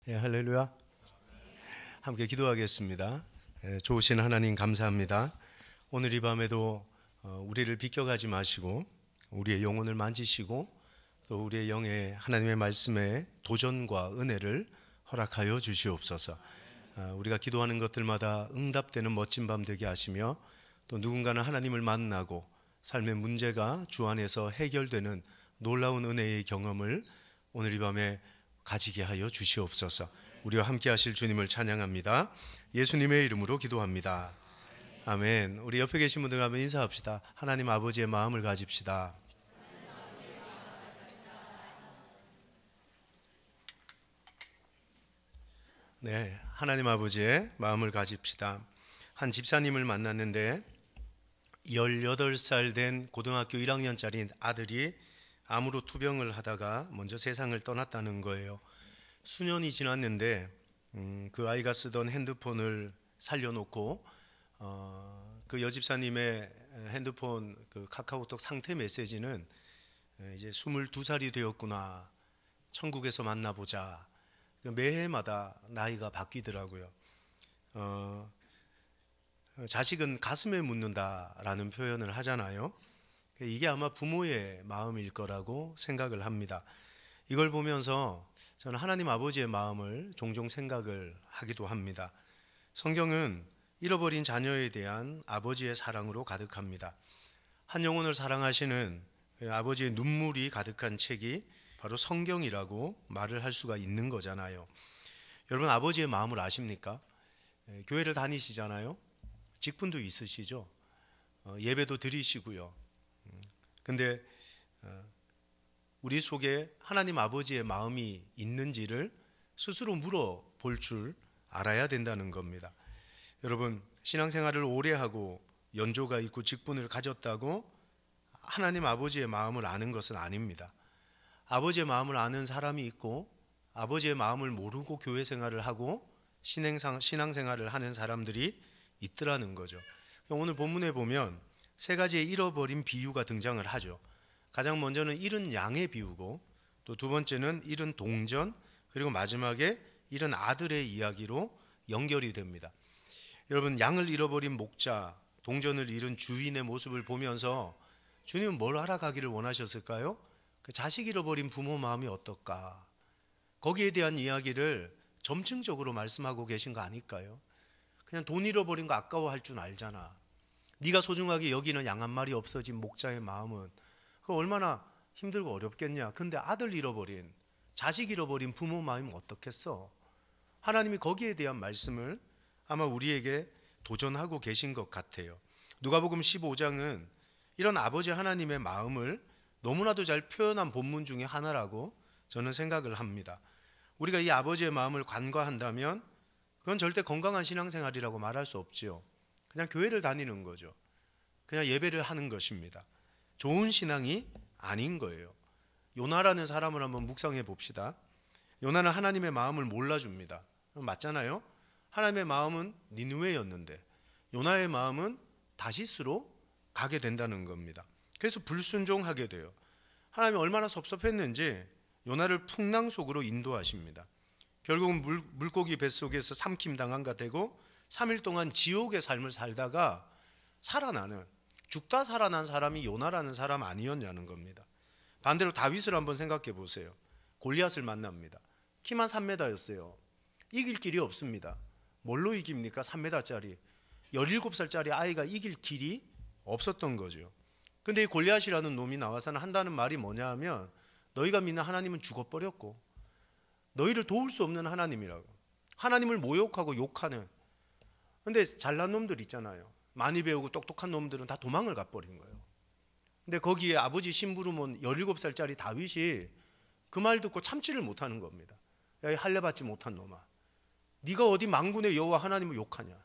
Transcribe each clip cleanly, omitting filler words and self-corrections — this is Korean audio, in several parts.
할렐루야. 함께 기도하겠습니다. 좋으신 하나님 감사합니다. 오늘 이 밤에도 우리를 비껴가지 마시고 우리의 영혼을 만지시고 또 우리의 영에 하나님의 말씀에 도전과 은혜를 허락하여 주시옵소서. 우리가 기도하는 것들마다 응답되는 멋진 밤 되게 하시며 또 누군가는 하나님을 만나고 삶의 문제가 주 안에서 해결되는 놀라운 은혜의 경험을 오늘 이 밤에 가지게 하여 주시옵소서. 우리와 함께 하실 주님을 찬양합니다. 예수님의 이름으로 기도합니다. 아멘. 우리 옆에 계신 분들 한번 인사합시다. 하나님 아버지의 마음을 가집시다. 네, 하나님 아버지의 마음을 가집시다. 한 집사님을 만났는데 18살 된 고등학교 1학년짜리 아들이 암으로 투병을 하다가 먼저 세상을 떠났다는 거예요. 수년이 지났는데 그 아이가 쓰던 핸드폰을 살려놓고 그 여집사님의 핸드폰 그 카카오톡 상태 메시지는 이제 22살이 되었구나, 천국에서 만나보자. 매해마다 나이가 바뀌더라고요. 자식은 가슴에 묻는다라는 표현을 하잖아요. 이게 아마 부모의 마음일 거라고 생각을 합니다. 이걸 보면서 저는 하나님 아버지의 마음을 종종 생각을 하기도 합니다. 성경은 잃어버린 자녀에 대한 아버지의 사랑으로 가득합니다. 한 영혼을 사랑하시는 아버지의 눈물이 가득한 책이 바로 성경이라고 말을 할 수가 있는 거잖아요. 여러분, 아버지의 마음을 아십니까? 교회를 다니시잖아요. 직분도 있으시죠. 예배도 드리시고요. 근데 우리 속에 하나님 아버지의 마음이 있는지를 스스로 물어볼 줄 알아야 된다는 겁니다. 여러분, 신앙생활을 오래 하고 연조가 있고 직분을 가졌다고 하나님 아버지의 마음을 아는 것은 아닙니다. 아버지의 마음을 아는 사람이 있고 아버지의 마음을 모르고 교회 생활을 하고 신앙생활을 하는 사람들이 있더라는 거죠. 오늘 본문에 보면 세 가지의 잃어버린 비유가 등장을 하죠. 가장 먼저는 잃은 양의 비유고, 또 두 번째는 잃은 동전, 그리고 마지막에 잃은 아들의 이야기로 연결이 됩니다. 여러분, 양을 잃어버린 목자, 동전을 잃은 주인의 모습을 보면서 주님은 뭘 알아가기를 원하셨을까요? 그 자식 잃어버린 부모 마음이 어떨까? 거기에 대한 이야기를 점층적으로 말씀하고 계신 거 아닐까요? 그냥 돈 잃어버린 거 아까워할 줄 알잖아. 네가 소중하게 여기는 양 한 마리 없어진 목자의 마음은 그 얼마나 힘들고 어렵겠냐. 근데 아들 잃어버린, 자식 잃어버린 부모 마음이 어떻겠어? 하나님이 거기에 대한 말씀을 아마 우리에게 도전하고 계신 것 같아요. 누가복음 15장은 이런 아버지 하나님의 마음을 너무나도 잘 표현한 본문 중에 하나라고 저는 생각을 합니다. 우리가 이 아버지의 마음을 간과한다면 그건 절대 건강한 신앙생활이라고 말할 수 없지요. 그냥 교회를 다니는 거죠. 그냥 예배를 하는 것입니다. 좋은 신앙이 아닌 거예요. 요나라는 사람을 한번 묵상해 봅시다. 요나는 하나님의 마음을 몰라줍니다. 맞잖아요. 하나님의 마음은 니느웨였는데 요나의 마음은 다시스로 가게 된다는 겁니다. 그래서 불순종하게 돼요. 하나님이 얼마나 섭섭했는지 요나를 풍랑 속으로 인도하십니다. 결국은 물고기 뱃속에서 삼킴당한가 되고 3일 동안 지옥의 삶을 살다가 살아나는, 죽다 살아난 사람이 요나라는 사람 아니었냐는 겁니다. 반대로 다윗을 한번 생각해 보세요. 골리앗을 만납니다. 키만 3m였어요. 이길 길이 없습니다. 뭘로 이깁니까? 3m짜리 17살짜리 아이가 이길 길이 없었던 거죠. 근데 이 골리앗이라는 놈이 나와서는 한다는 말이 뭐냐 하면 너희가 믿는 하나님은 죽어버렸고 너희를 도울 수 없는 하나님이라고. 하나님을 모욕하고 욕하는. 근데 잘난 놈들 있잖아요. 많이 배우고 똑똑한 놈들은 다 도망을 가버린 거예요. 근데 거기에 아버지 심부름은 17살짜리 다윗이 그 말 듣고 참지를 못하는 겁니다. 야, 이 할례받지 못한 놈아, 네가 어디 만군의 여호와 하나님을 욕하냐?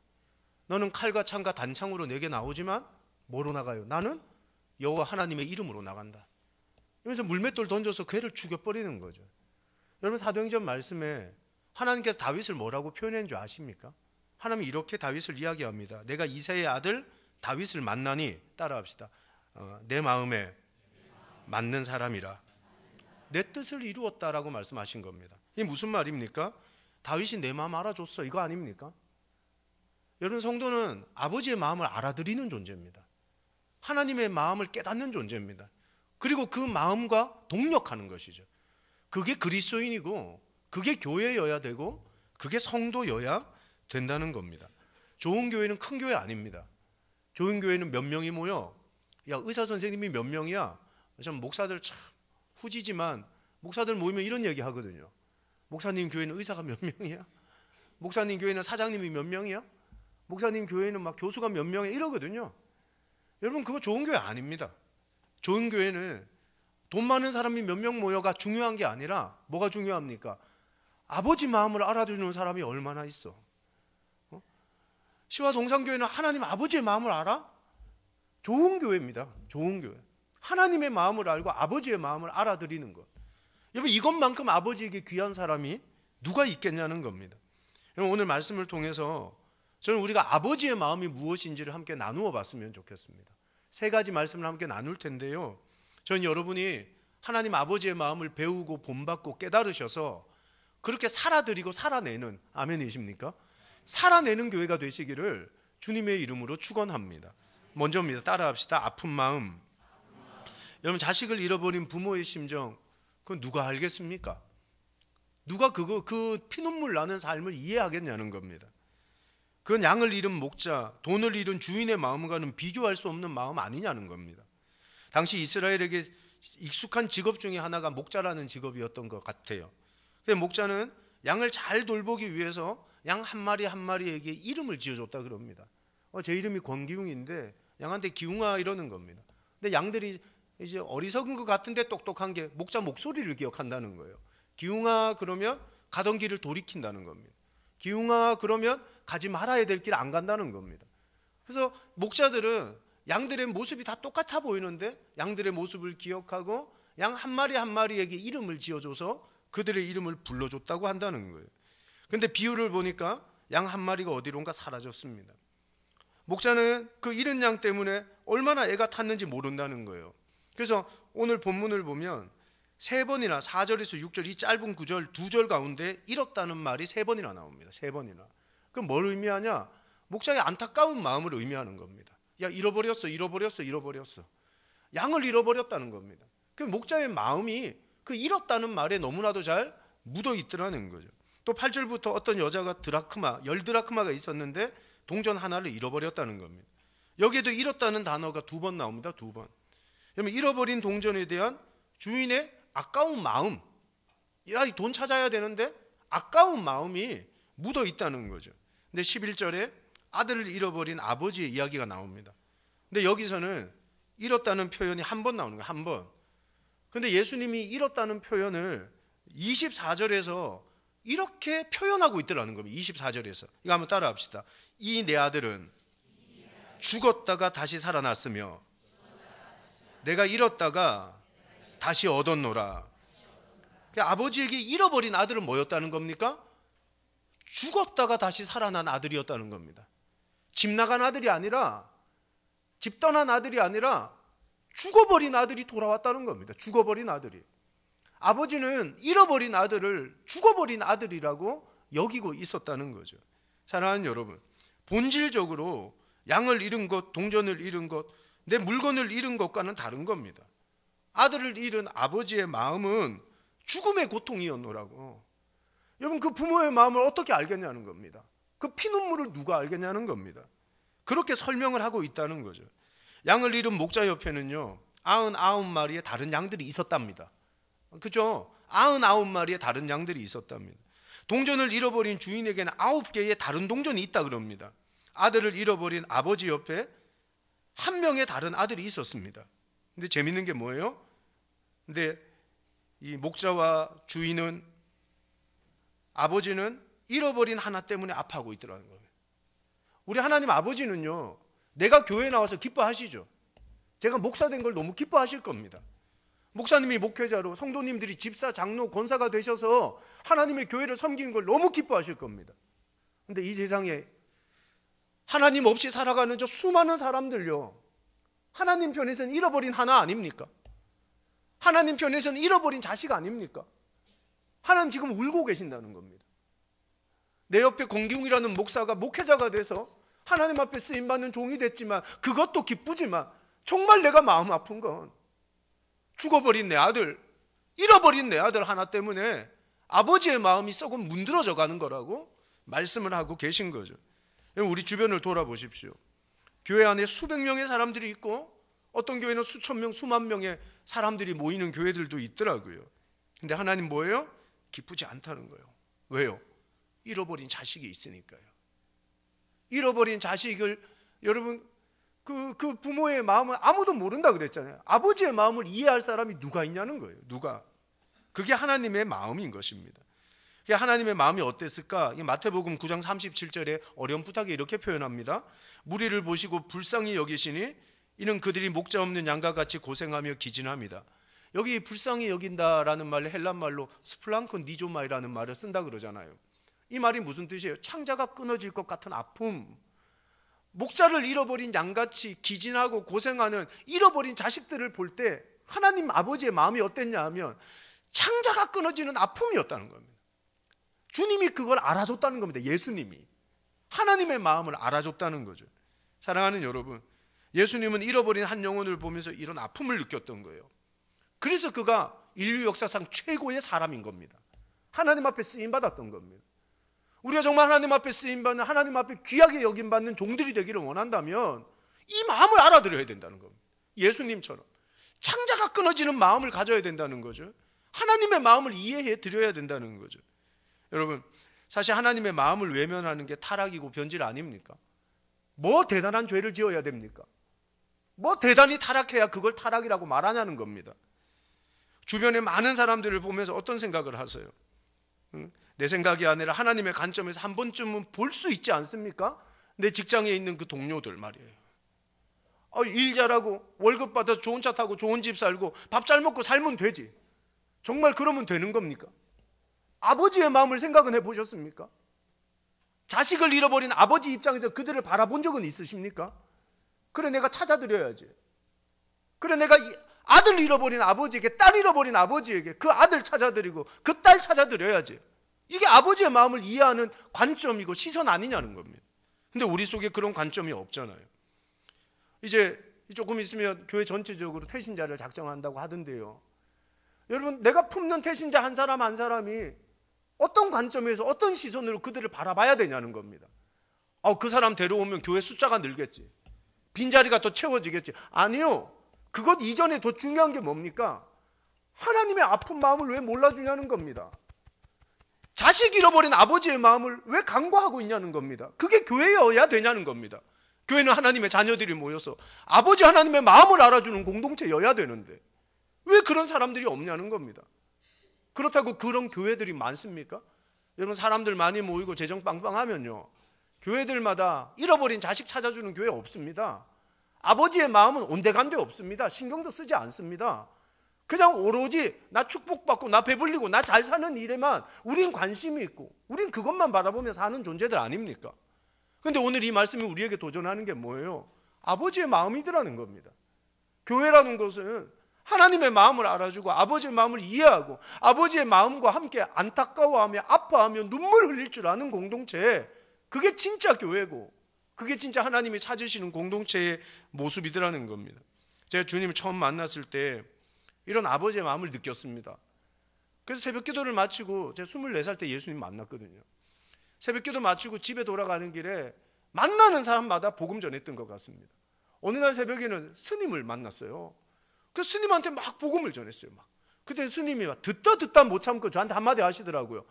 너는 칼과 창과 단창으로 내게 나오지만 뭐로 나가요? 나는 여호와 하나님의 이름으로 나간다. 이러면서 물맷돌 던져서 걔를 죽여버리는 거죠. 여러분, 사도행전 말씀에 하나님께서 다윗을 뭐라고 표현한 줄 아십니까? 하나님이 이렇게 다윗을 이야기합니다. 내가 이새의 아들 다윗을 만나니, 따라합시다. 내 마음에 맞는 사람이라 내 뜻을 이루었다라고 말씀하신 겁니다. 이게 무슨 말입니까? 다윗이 내 마음 알아줬어, 이거 아닙니까? 여러분, 성도는 아버지의 마음을 알아들이는 존재입니다. 하나님의 마음을 깨닫는 존재입니다. 그리고 그 마음과 동력하는 것이죠. 그게 그리스도인이고, 그게 교회여야 되고, 그게 성도여야 된다는 겁니다. 좋은 교회는 큰 교회 아닙니다. 좋은 교회는 몇 명이 모여, 야, 의사 선생님이 몇 명이야? 참 목사들 참 후지지만 목사들 모이면 이런 얘기 하거든요. 목사님 교회는 의사가 몇 명이야? 목사님 교회는 사장님이 몇 명이야? 목사님 교회는 막 교수가 몇 명이야? 이러거든요. 여러분, 그거 좋은 교회 아닙니다. 좋은 교회는 돈 많은 사람이 몇 명 모여가 중요한 게 아니라 뭐가 중요합니까? 아버지 마음을 알아주는 사람이 얼마나 있어. 시와 동산교회는 하나님 아버지의 마음을 알아? 좋은 교회입니다. 좋은 교회. 하나님의 마음을 알고 아버지의 마음을 알아들이는 것. 여러분, 이것만큼 아버지에게 귀한 사람이 누가 있겠냐는 겁니다. 여러분, 오늘 말씀을 통해서 저는 우리가 아버지의 마음이 무엇인지를 함께 나누어 봤으면 좋겠습니다. 세 가지 말씀을 함께 나눌 텐데요, 저는 여러분이 하나님 아버지의 마음을 배우고 본받고 깨달으셔서 그렇게 살아드리고 살아내는, 아멘이십니까? 살아내는 교회가 되시기를 주님의 이름으로 축원합니다. 먼저입니다. 따라합시다. 아픈 마음. 여러분, 자식을 잃어버린 부모의 심정, 그건 누가 알겠습니까? 누가 그 피눈물 나는 삶을 이해하겠냐는 겁니다. 그건 양을 잃은 목자, 돈을 잃은 주인의 마음과는 비교할 수 없는 마음 아니냐는 겁니다. 당시 이스라엘에게 익숙한 직업 중에 하나가 목자라는 직업이었던 것 같아요. 근데 목자는 양을 잘 돌보기 위해서 양 한 마리 한 마리에게 이름을 지어줬다 그럽니다. 제 이름이 권기웅인데 양한테 기웅아 이러는 겁니다. 근데 양들이 이제 어리석은 것 같은데 똑똑한 게 목자 목소리를 기억한다는 거예요. 기웅아 그러면 가던 길을 돌이킨다는 겁니다. 기웅아 그러면 가지 말아야 될 길 안 간다는 겁니다. 그래서 목자들은 양들의 모습이 다 똑같아 보이는데 양들의 모습을 기억하고 양 한 마리 한 마리에게 이름을 지어줘서 그들의 이름을 불러줬다고 한다는 거예요. 근데 비유를 보니까 양 한 마리가 어디론가 사라졌습니다. 목자는 그 잃은 양 때문에 얼마나 애가 탔는지 모른다는 거예요. 그래서 오늘 본문을 보면 세 번이나 4절에서 6절 이 짧은 구절 두 절 가운데 잃었다는 말이 세 번이나 나옵니다. 세 번이나. 그럼 뭘 의미하냐? 목자의 안타까운 마음을 의미하는 겁니다. 야, 잃어버렸어. 양을 잃어버렸다는 겁니다. 그 목자의 마음이 그 잃었다는 말에 너무나도 잘 묻어 있더라는 거죠. 또 8절부터 어떤 여자가 열 드라크마가 있었는데 동전 하나를 잃어버렸다는 겁니다. 여기에도 잃었다는 단어가 두 번 나옵니다. 두 번. 그러면 잃어버린 동전에 대한 주인의 아까운 마음, 야, 이 돈 찾아야 되는데 아까운 마음이 묻어 있다는 거죠. 근데 11절에 아들을 잃어버린 아버지의 이야기가 나옵니다. 근데 여기서는 잃었다는 표현이 한 번 나오는 거예요. 한 번. 근데 예수님이 잃었다는 표현을 24절에서 이렇게 표현하고 있더라는 겁니다. 24절에서. 이거 한번 따라 합시다. 이 내 아들은 죽었다가 다시 살아났으며 내가 잃었다가 다시 얻었노라. 아버지에게 잃어버린 아들은 뭐였다는 겁니까? 죽었다가 다시 살아난 아들이었다는 겁니다. 집 나간 아들이 아니라, 집 떠난 아들이 아니라 죽어버린 아들이 돌아왔다는 겁니다. 죽어버린 아들이. 아버지는 잃어버린 아들을 죽어버린 아들이라고 여기고 있었다는 거죠. 사랑하는 여러분, 본질적으로 양을 잃은 것, 동전을 잃은 것, 내 물건을 잃은 것과는 다른 겁니다. 아들을 잃은 아버지의 마음은 죽음의 고통이었노라고. 여러분, 그 부모의 마음을 어떻게 알겠냐는 겁니다. 그 피눈물을 누가 알겠냐는 겁니다. 그렇게 설명을 하고 있다는 거죠. 양을 잃은 목자 옆에는요 99마리의 다른 양들이 있었답니다. 그죠? 99마리의 다른 양들이 있었답니다. 동전을 잃어버린 주인에게는 9개의 다른 동전이 있다 그럽니다. 아들을 잃어버린 아버지 옆에 한 명의 다른 아들이 있었습니다. 근데 재밌는 게 뭐예요? 근데 이 목자와 주인은, 아버지는 잃어버린 하나 때문에 아파하고 있더라는 거예요. 우리 하나님 아버지는요, 내가 교회에 나와서 기뻐하시죠. 제가 목사 된 걸 너무 기뻐하실 겁니다. 목사님이 목회자로 성도님들이 집사, 장로, 권사가 되셔서 하나님의 교회를 섬기는 걸 너무 기뻐하실 겁니다. 근데 이 세상에 하나님 없이 살아가는 저 수많은 사람들요, 하나님 편에서는 잃어버린 하나 아닙니까? 하나님 편에서는 잃어버린 자식 아닙니까? 하나님 지금 울고 계신다는 겁니다. 내 옆에 공기웅이라는 목사가 목회자가 돼서 하나님 앞에 쓰임받는 종이 됐지만 그것도 기쁘지만 정말 내가 마음 아픈 건 죽어버린 내 아들, 잃어버린 내 아들 하나 때문에 아버지의 마음이 썩은 문드러져 가는 거라고 말씀을 하고 계신 거죠. 우리 주변을 돌아보십시오. 교회 안에 수백 명의 사람들이 있고 어떤 교회는 수천 명, 수만 명의 사람들이 모이는 교회들도 있더라고요. 근데 하나님 뭐예요? 기쁘지 않다는 거예요. 왜요? 잃어버린 자식이 있으니까요. 잃어버린 자식을, 여러분 그 부모의 마음은 아무도 모른다 그랬잖아요. 아버지의 마음을 이해할 사람이 누가 있냐는 거예요. 누가? 그게 하나님의 마음인 것입니다. 하나님의 마음이 어땠을까? 마태복음 9장 37절에 어렴풋하게 이렇게 표현합니다. 무리를 보시고 불쌍히 여기시니 이는 그들이 목자 없는 양과 같이 고생하며 기진합니다. 여기 불쌍히 여긴다라는 말을 헬란 말로 스플랑콘 니조마이라는 말을 쓴다 그러잖아요. 이 말이 무슨 뜻이에요? 창자가 끊어질 것 같은 아픔, 목자를 잃어버린 양같이 기진하고 고생하는 잃어버린 자식들을 볼 때 하나님 아버지의 마음이 어땠냐 하면 창자가 끊어지는 아픔이었다는 겁니다. 주님이 그걸 알아줬다는 겁니다. 예수님이 하나님의 마음을 알아줬다는 거죠. 사랑하는 여러분, 예수님은 잃어버린 한 영혼을 보면서 이런 아픔을 느꼈던 거예요. 그래서 그가 인류 역사상 최고의 사람인 겁니다. 하나님 앞에 쓰임받았던 겁니다. 우리가 정말 하나님 앞에 쓰임받는, 하나님 앞에 귀하게 여김받는 종들이 되기를 원한다면 이 마음을 알아들어야 된다는 겁니다. 예수님처럼 창자가 끊어지는 마음을 가져야 된다는 거죠. 하나님의 마음을 이해해 드려야 된다는 거죠. 여러분, 사실 하나님의 마음을 외면하는 게 타락이고 변질 아닙니까? 뭐 대단한 죄를 지어야 됩니까? 뭐 대단히 타락해야 그걸 타락이라고 말하냐는 겁니다. 주변에 많은 사람들을 보면서 어떤 생각을 하세요? 내 생각이 아니라 하나님의 관점에서 한 번쯤은 볼 수 있지 않습니까? 내 직장에 있는 그 동료들 말이에요. 일 잘하고 월급 받아서 좋은 차 타고 좋은 집 살고 밥 잘 먹고 살면 되지. 정말 그러면 되는 겁니까? 아버지의 마음을 생각은 해보셨습니까? 자식을 잃어버린 아버지 입장에서 그들을 바라본 적은 있으십니까? 그래, 내가 찾아드려야지. 그래, 내가 아들 잃어버린 아버지에게, 딸 잃어버린 아버지에게 그 아들 찾아드리고 그 딸 찾아드려야지. 이게 아버지의 마음을 이해하는 관점이고 시선 아니냐는 겁니다. 근데 우리 속에 그런 관점이 없잖아요. 이제 조금 있으면 교회 전체적으로 태신자를 작정한다고 하던데요. 여러분, 내가 품는 태신자 한 사람 한 사람이 어떤 관점에서 어떤 시선으로 그들을 바라봐야 되냐는 겁니다. 그 사람 데려오면 교회 숫자가 늘겠지, 빈자리가 더 채워지겠지. 아니요. 그것 이전에 더 중요한 게 뭡니까? 하나님의 아픈 마음을 왜 몰라주냐는 겁니다. 자식 잃어버린 아버지의 마음을 왜 간과하고 있냐는 겁니다. 그게 교회여야 되냐는 겁니다. 교회는 하나님의 자녀들이 모여서 아버지 하나님의 마음을 알아주는 공동체여야 되는데 왜 그런 사람들이 없냐는 겁니다. 그렇다고 그런 교회들이 많습니까? 여러분, 사람들 많이 모이고 재정 빵빵하면요, 교회들마다 잃어버린 자식 찾아주는 교회 없습니다. 아버지의 마음은 온데간데 없습니다. 신경도 쓰지 않습니다. 그냥 오로지 나 축복받고 나 배불리고 나 잘 사는 일에만 우린 관심이 있고 우린 그것만 바라보며 사는 존재들 아닙니까? 그런데 오늘 이 말씀이 우리에게 도전하는 게 뭐예요? 아버지의 마음이더라는 겁니다. 교회라는 것은 하나님의 마음을 알아주고 아버지의 마음을 이해하고 아버지의 마음과 함께 안타까워하며 아파하며 눈물 흘릴 줄 아는 공동체, 그게 진짜 교회고 그게 진짜 하나님이 찾으시는 공동체의 모습이더라는 겁니다. 제가 주님을 처음 만났을 때 이런 아버지의 마음을 느꼈습니다. 그래서 새벽 기도를 마치고 제가 24살 때 예수님 만났거든요. 새벽 기도 마치고 집에 돌아가는 길에 만나는 사람마다 복음 전했던 것 같습니다. 어느 날 새벽에는 스님을 만났어요. 그 스님한테 막 복음을 전했어요. 막. 그때 스님이 막 듣다 못 참고 저한테 한마디 하시더라고요.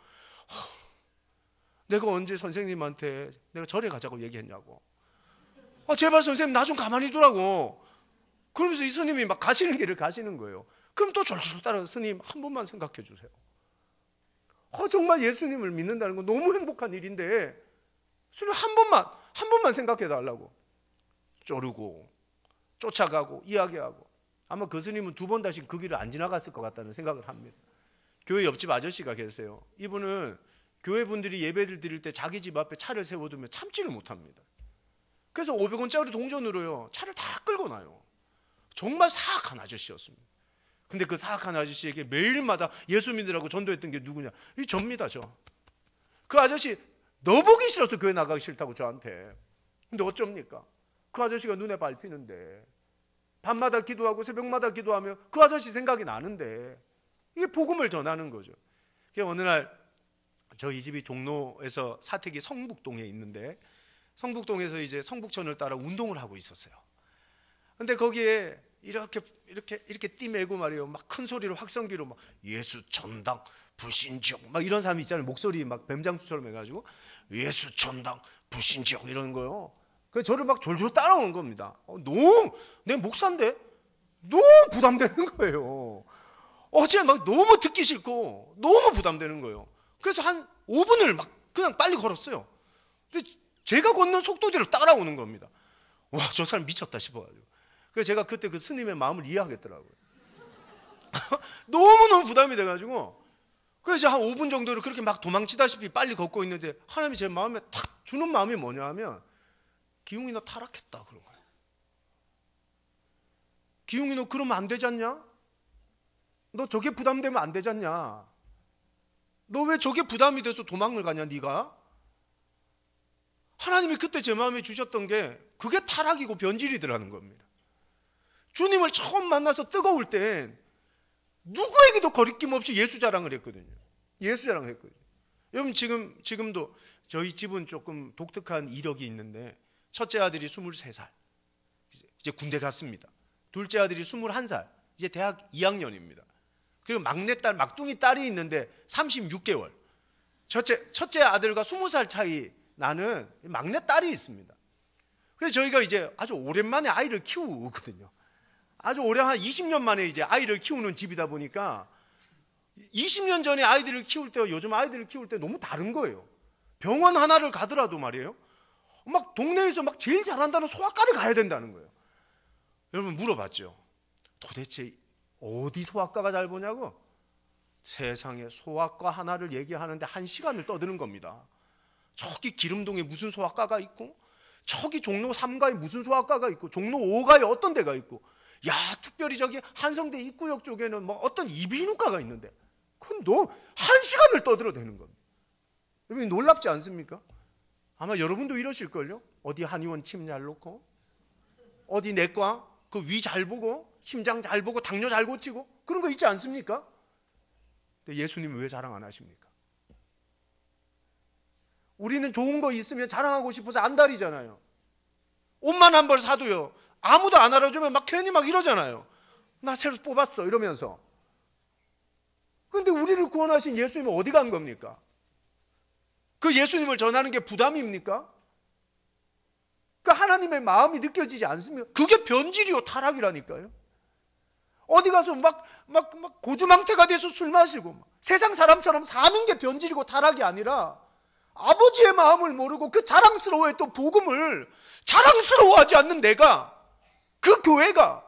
내가 언제 선생님한테 내가 절에 가자고 얘기했냐고. 제발 선생님 나 좀 가만히 두라고. 그러면서 이 스님이 막 가시는 길을 가시는 거예요. 그럼 또 졸졸 따라서 스님 한 번만 생각해 주세요. 정말 예수님을 믿는다는 건 너무 행복한 일인데 스님 한 번만 생각해 달라고. 쪼르고 쫓아가고 이야기하고 아마 그 스님은 두 번 다시 그 길을 안 지나갔을 것 같다는 생각을 합니다. 교회 옆집 아저씨가 계세요. 이분은 교회 분들이 예배를 드릴 때 자기 집 앞에 차를 세워두면 참지를 못합니다. 그래서 500원짜리 동전으로요 차를 다 끌고 나요. 정말 사악한 아저씨였습니다. 근데 그 사악한 아저씨에게 매일마다 예수 믿으라고 전도했던 게 누구냐? 이 접니다. 저. 그 아저씨 너 보기 싫어서 교회 나가기 싫다고 저한테. 근데 어쩝니까? 그 아저씨가 눈에 밟히는데, 밤마다 기도하고 새벽마다 기도하며 그 아저씨 생각이 나는데, 이게 복음을 전하는 거죠. 어느 날 저희 집이 종로에서 사택이 성북동에 있는데, 성북동에서 이제 성북천을 따라 운동을 하고 있었어요. 근데 거기에 이렇게 띠매고 말이에요. 막 큰 소리로 확성기로 막 예수 천당 불신지옥 막 이런 사람이 있잖아요. 목소리 막 뱀장수처럼 해가지고 예수 천당 불신지옥 이러는 거요. 그래서 저를 막 졸졸 따라오는 겁니다. 너무 내 목사인데 너무 부담되는 거예요. 어제 막 너무 듣기 싫고 너무 부담되는 거예요. 그래서 한 5분을 막 그냥 빨리 걸었어요. 근데 제가 걷는 속도대로 따라오는 겁니다. 와, 저 사람 미쳤다 싶어가지고. 그래서 제가 그때 그 스님의 마음을 이해하겠더라고요. 너무너무 부담이 돼가지고, 그래서 한 5분 정도를 그렇게 막 도망치다시피 빨리 걷고 있는데, 하나님이 제 마음에 탁 주는 마음이 뭐냐 하면, 기웅이 너 타락했다 그런 거예요. 기웅이 너 그러면 안 되지 않냐? 너 저게 부담되면 안 되지 않냐? 너 왜 저게 부담이 돼서 도망을 가냐 네가? 하나님이 그때 제 마음에 주셨던 게 그게 타락이고 변질이더라는 겁니다. 주님을 처음 만나서 뜨거울 땐 누구에게도 거리낌 없이 예수 자랑을 했거든요. 예수 자랑을 했거든요. 여러분 지금도 저희 집은 조금 독특한 이력이 있는데, 첫째 아들이 23살 이제 군대 갔습니다. 둘째 아들이 21살 이제 대학 2학년입니다. 그리고 막내딸 막둥이 딸이 있는데 36개월. 첫째 아들과 20살 차이 나는 막내 딸이 있습니다. 그래서 저희가 이제 아주 오랜만에 아이를 키우거든요. 아주 오래 한 20년 만에 이제 아이를 키우는 집이다 보니까 20년 전에 아이들을 키울 때와 요즘 아이들을 키울 때 너무 다른 거예요. 병원 하나를 가더라도 말이에요. 막 동네에서 막 제일 잘한다는 소아과를 가야 된다는 거예요. 여러분 물어봤죠. 도대체 어디 소아과가 잘 보냐고? 세상에 소아과 하나를 얘기하는데 1시간을 떠드는 겁니다. 저기 기름동에 무슨 소아과가 있고, 저기 종로 3가에 무슨 소아과가 있고, 종로 5가에 어떤 데가 있고, 야 특별히 저기 한성대 입구역 쪽에는 뭐 어떤 이비인후과가 있는데, 그건 너 1시간을 떠들어대는 겁니다. 여러분 놀랍지 않습니까? 아마 여러분도 이러실걸요? 어디 한의원 침 잘 놓고, 어디 내과 그 위 잘 보고, 심장 잘 보고, 당뇨 잘 고치고, 그런 거 있지 않습니까? 근데 예수님은 왜 자랑 안 하십니까? 우리는 좋은 거 있으면 자랑하고 싶어서 안달이잖아요. 옷만 한 벌 사도요, 아무도 안 알아주면 막 괜히 막 이러잖아요. 나 새로 뽑았어 이러면서. 근데 우리를 구원하신 예수님은 어디 간 겁니까? 그 예수님을 전하는 게 부담입니까? 그 하나님의 마음이 느껴지지 않습니까? 그게 변질이요 타락이라니까요. 어디 가서 막 고주망태가 돼서 술 마시고 세상 사람처럼 사는 게 변질이고 타락이 아니라, 아버지의 마음을 모르고 그 자랑스러워했던 복음을 자랑스러워하지 않는 내가, 그 교회가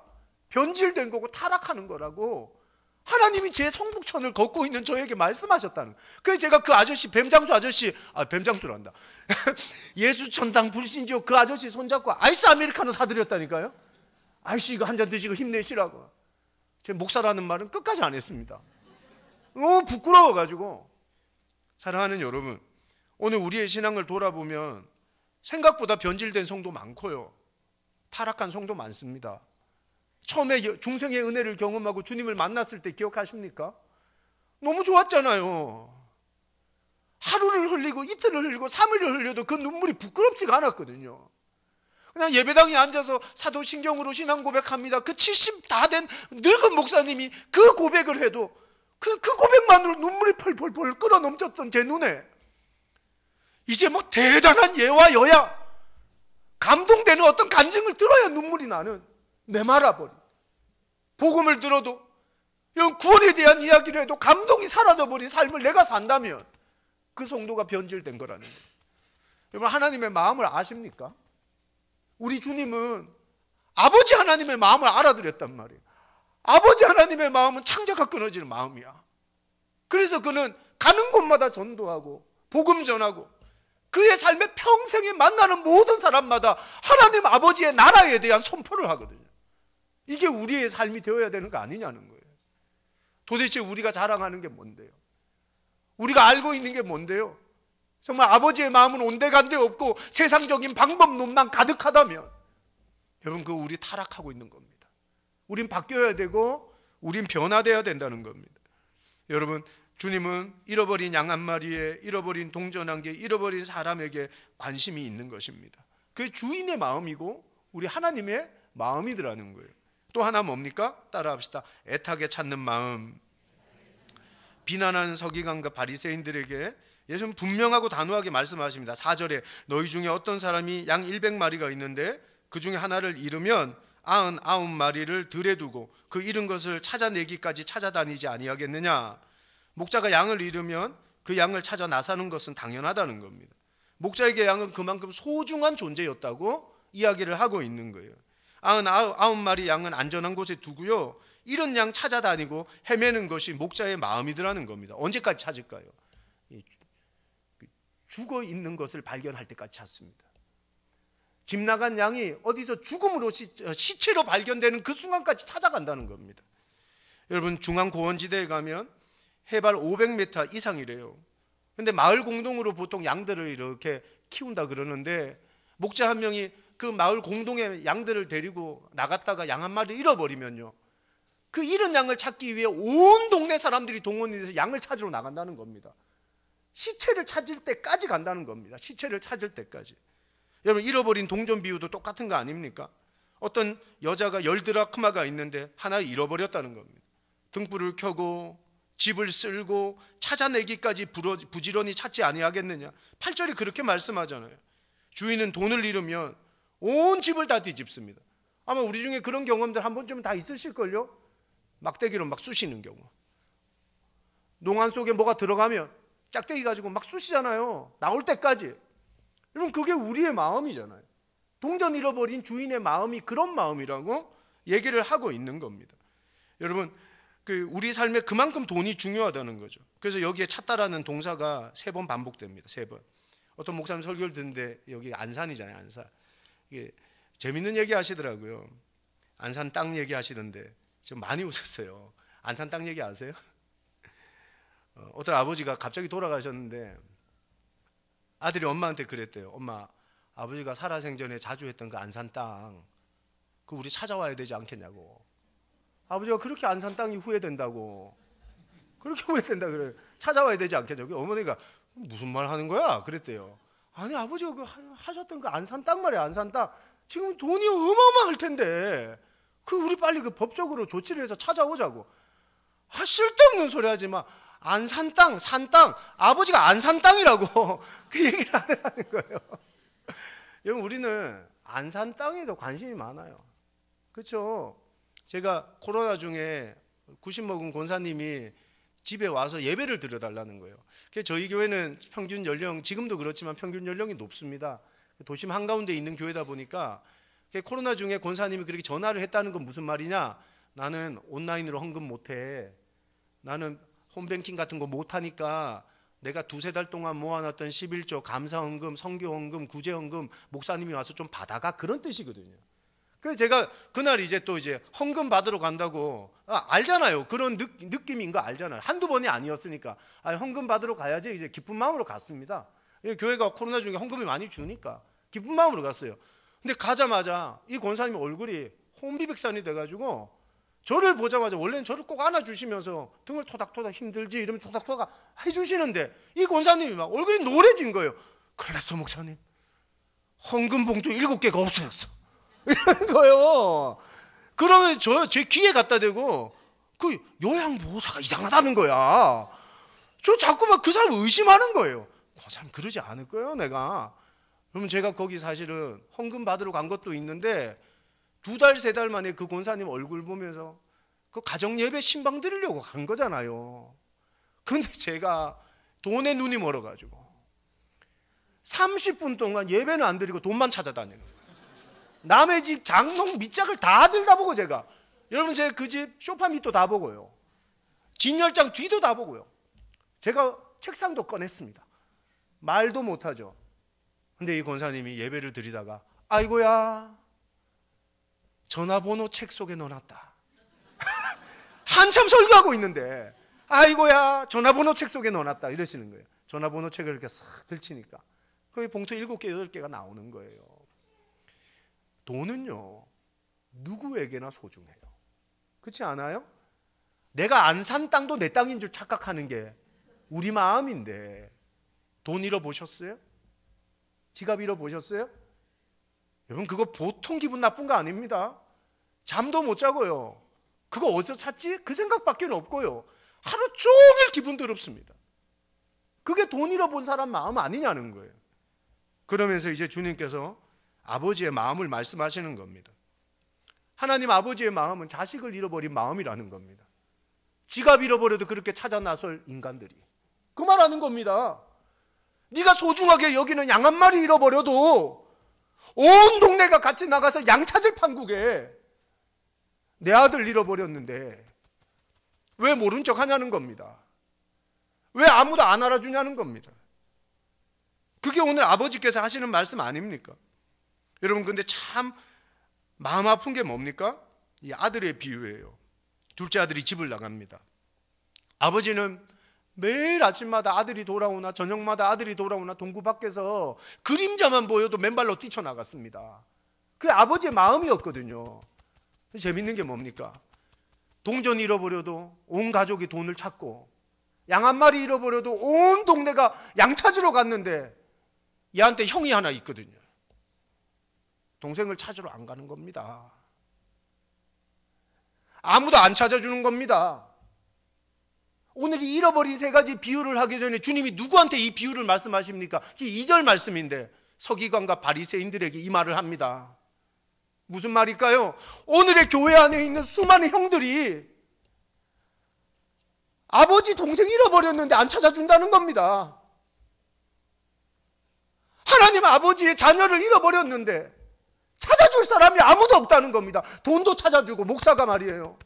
변질된 거고 타락하는 거라고 하나님이 제 성북천을 걷고 있는 저에게 말씀하셨다는 거예요. 그래서 제가 그 아저씨, 뱀장수 아저씨, 뱀장수란다. 예수 천당 불신지옥 그 아저씨 손잡고 아이스 아메리카노 사드렸다니까요. 아이씨 이거 한 잔 드시고 힘내시라고. 제 목사라는 말은 끝까지 안 했습니다. 부끄러워가지고. 사랑하는 여러분, 오늘 우리의 신앙을 돌아보면 생각보다 변질된 성도 많고요, 타락한 성도 많습니다. 처음에 중생의 은혜를 경험하고 주님을 만났을 때 기억하십니까? 너무 좋았잖아요. 하루를 흘리고 이틀을 흘리고 3일을 흘려도 그 눈물이 부끄럽지가 않았거든요. 그냥 예배당에 앉아서 사도신경으로 신앙 고백합니다. 그 70 다 된 늙은 목사님이 그 고백을 해도 그 고백만으로 눈물이 펄펄펄 끓어 넘쳤던 제 눈에 이제 뭐 대단한 예와 여야, 감동되는 어떤 간증을 들어야 눈물이 나는, 메말아버린, 복음을 들어도 이런 구원에 대한 이야기를 해도 감동이 사라져버린 삶을 내가 산다면 그 성도가 변질된 거라는 거예요. 여러분 하나님의 마음을 아십니까? 우리 주님은 아버지 하나님의 마음을 알아들였단 말이에요. 아버지 하나님의 마음은 창자가 끊어지는 마음이야. 그래서 그는 가는 곳마다 전도하고 복음 전하고 그의 삶에 평생에 만나는 모든 사람마다 하나님 아버지의 나라에 대한 선포를 하거든요. 이게 우리의 삶이 되어야 되는 거 아니냐는 거예요. 도대체 우리가 자랑하는 게 뭔데요? 우리가 알고 있는 게 뭔데요? 정말 아버지의 마음은 온데간데 없고 세상적인 방법론만 가득하다면 여러분, 그 우리 타락하고 있는 겁니다. 우린 바뀌어야 되고 우린 변화돼야 된다는 겁니다. 여러분, 주님은 잃어버린 양 한 마리에, 잃어버린 동전 한 개, 잃어버린 사람에게 관심이 있는 것입니다. 그게 주인의 마음이고 우리 하나님의 마음이더라는 거예요. 또 하나 뭡니까? 따라합시다. 애타게 찾는 마음. 비난하는 서기관과 바리새인들에게 예수님은 분명하고 단호하게 말씀하십니다. 4절에 너희 중에 어떤 사람이 양 100마리가 있는데 그 중에 하나를 잃으면 99마리를 들에 두고 그 잃은 것을 찾아내기까지 찾아다니지 아니하겠느냐. 목자가 양을 잃으면 그 양을 찾아 나서는 것은 당연하다는 겁니다. 목자에게 양은 그만큼 소중한 존재였다고 이야기를 하고 있는 거예요. 99마리 양은 안전한 곳에 두고요, 잃은 양 찾아다니고 헤매는 것이 목자의 마음이더라는 겁니다. 언제까지 찾을까요? 죽어 있는 것을 발견할 때까지 찾습니다. 집 나간 양이 어디서 죽음으로 시체로 발견되는 그 순간까지 찾아간다는 겁니다. 여러분, 중앙 고원지대에 가면 해발 500m 이상이래요. 근데 마을 공동으로 보통 양들을 이렇게 키운다 그러는데, 목자 한 명이 그 마을 공동의 양들을 데리고 나갔다가 양 한 마리 잃어버리면요, 그 잃은 양을 찾기 위해 온 동네 사람들이 동원이 돼서 양을 찾으러 나간다는 겁니다. 시체를 찾을 때까지 간다는 겁니다. 시체를 찾을 때까지. 여러분, 잃어버린 동전 비유도 똑같은 거 아닙니까? 어떤 여자가 10드라크마가 있는데 하나를 잃어버렸다는 겁니다. 등불을 켜고 집을 쓸고 찾아내기까지 부지런히 찾지 아니하겠느냐. 8절이 그렇게 말씀하잖아요. 주인은 돈을 잃으면 온 집을 다 뒤집습니다. 아마 우리 중에 그런 경험들 한 번쯤은 다 있으실걸요? 막대기로 막 쑤시는 경우. 농안 속에 뭐가 들어가면 짝대기 가지고 막 쑤시잖아요. 나올 때까지. 여러분, 그게 우리의 마음이잖아요. 동전 잃어버린 주인의 마음이 그런 마음이라고 얘기를 하고 있는 겁니다. 여러분, 우리 삶에 그만큼 돈이 중요하다는 거죠. 그래서 여기에 찾다라는 동사가 3번 반복됩니다. 3번. 어떤 목사님 설교를 듣는데 여기 안산이잖아요. 안산. 이게 재밌는 얘기 하시더라고요. 안산 땅 얘기 하시던데 좀 많이 웃었어요. 안산 땅 얘기 아세요? 어떤 아버지가 갑자기 돌아가셨는데 아들이 엄마한테 그랬대요. 엄마, 아버지가 살아생전에 자주 했던 그 안산 땅, 그 우리 찾아와야 되지 않겠냐고. 아버지가 그렇게 안산 땅이 후회된다고, 그렇게 후회된다 그래요. 찾아와야 되지 않겠냐고. 어머니가 무슨 말 하는 거야? 그랬대요. 아니, 아버지가 하셨던 그 안산 땅 말이야. 안산 땅. 지금 돈이 어마어마할 텐데 그 우리 빨리 그 법적으로 조치를 해서 찾아오자고. 쓸데없는 소리 하지 마. 안산 땅, 산 땅, 아버지가 안산 땅이라고 그 얘기를 하는 거예요. 여러분, 우리는 안산 땅에 더 관심이 많아요. 그렇죠? 제가 코로나 중에 90 먹은 권사님이 집에 와서 예배를 드려달라는 거예요. 저희 교회는 평균 연령, 지금도 그렇지만 평균 연령이 높습니다. 도심 한가운데 있는 교회다 보니까 코로나 중에 권사님이 그렇게 전화를 했다는 건 무슨 말이냐? 나는 온라인으로 헌금 못해. 나는 홈뱅킹 같은 거 못하니까 내가 2-3달 동안 모아놨던 11조 감사헌금, 성교헌금, 구제헌금 목사님이 와서 좀 받아가, 그런 뜻이거든요. 그래서 제가 그날 이제 헌금 받으러 간다고, 알잖아요. 그런 느낌인 거 알잖아요. 한두 번이 아니었으니까 헌금 받으러 가야지 이제 기쁜 마음으로 갔습니다. 교회가 코로나 중에 헌금을 많이 주니까 기쁜 마음으로 갔어요. 근데 가자마자 이 권사님 얼굴이 혼비백산이 돼가지고 저를 보자마자, 원래는 저를 꼭 안아주시면서 등을 토닥토닥 힘들지 이러면 토닥토닥 해주시는데 이 권사님이 막 얼굴이 노래진 거예요. 큰일 났어 목사님, 헌금 봉투 7개가 없어졌어 이런 거예요. 그러면 제 귀에 갖다 대고 그 요양보호사가 이상하다는 거야. 저 자꾸만 그 사람 의심하는 거예요. 권사님 그러지 않을 거예요 내가. 그러면 제가 거기 사실은 헌금 받으러 간 것도 있는데 2달, 3달 만에 그 권사님 얼굴 보면서 그 가정예배 신방 드리려고 간 거잖아요. 근데 제가 돈에 눈이 멀어가지고 30분 동안 예배는 안 드리고 돈만 찾아다니는 거예요. 남의 집 장롱 밑짝을 다 들다보고 제가, 여러분 제가 그 집 소파 밑도 다 보고요, 진열장 뒤도 다 보고요. 제가 책상도 꺼냈습니다. 말도 못하죠. 근데 이 권사님이 예배를 드리다가 아이고야 전화번호 책 속에 넣어놨다. 한참 설교하고 있는데 아이고야 전화번호 책 속에 넣어놨다 이러시는 거예요. 전화번호 책을 이렇게 싹 들치니까 거기 봉투 7개, 8개가 나오는 거예요. 돈은요, 누구에게나 소중해요. 그렇지 않아요? 내가 안 산 땅도 내 땅인 줄 착각하는 게 우리 마음인데, 돈 잃어보셨어요? 지갑 잃어보셨어요? 여러분, 그거 보통 기분 나쁜 거 아닙니다. 잠도 못 자고요. 그거 어디서 찾지? 그 생각밖에 없고요. 하루 종일 기분 더럽습니다. 그게 돈 잃어본 사람 마음 아니냐는 거예요. 그러면서 이제 주님께서 아버지의 마음을 말씀하시는 겁니다. 하나님 아버지의 마음은 자식을 잃어버린 마음이라는 겁니다. 지갑 잃어버려도 그렇게 찾아 나설 인간들이, 그 말하는 겁니다. 네가 소중하게 여기는 양 한 마리 잃어버려도 온 동네가 같이 나가서 양 찾을 판국에 내 아들 잃어버렸는데 왜 모른 척 하냐는 겁니다. 왜 아무도 안 알아주냐는 겁니다. 그게 오늘 아버지께서 하시는 말씀 아닙니까? 여러분, 근데 참 마음 아픈 게 뭡니까? 이 아들의 비유예요. 둘째 아들이 집을 나갑니다. 아버지는 매일 아침마다 아들이 돌아오나 저녁마다 아들이 돌아오나 동구 밖에서 그림자만 보여도 맨발로 뛰쳐나갔습니다. 그게 아버지의 마음이었거든요. 재밌는 게 뭡니까? 동전 잃어버려도 온 가족이 돈을 찾고, 양 한 마리 잃어버려도 온 동네가 양 찾으러 갔는데 얘한테 형이 하나 있거든요. 동생을 찾으러 안 가는 겁니다. 아무도 안 찾아주는 겁니다. 오늘 이 잃어버린 세 가지 비유를 하기 전에 주님이 누구한테 이 비유를 말씀하십니까? 2절 말씀인데 서기관과 바리새인들에게 이 말을 합니다. 무슨 말일까요? 오늘의 교회 안에 있는 수많은 형들이 아버지 동생 잃어버렸는데 안 찾아준다는 겁니다. 하나님 아버지의 자녀를 잃어버렸는데 찾아줄 사람이 아무도 없다는 겁니다. 돈도 찾아주고, 목사가 말이에요,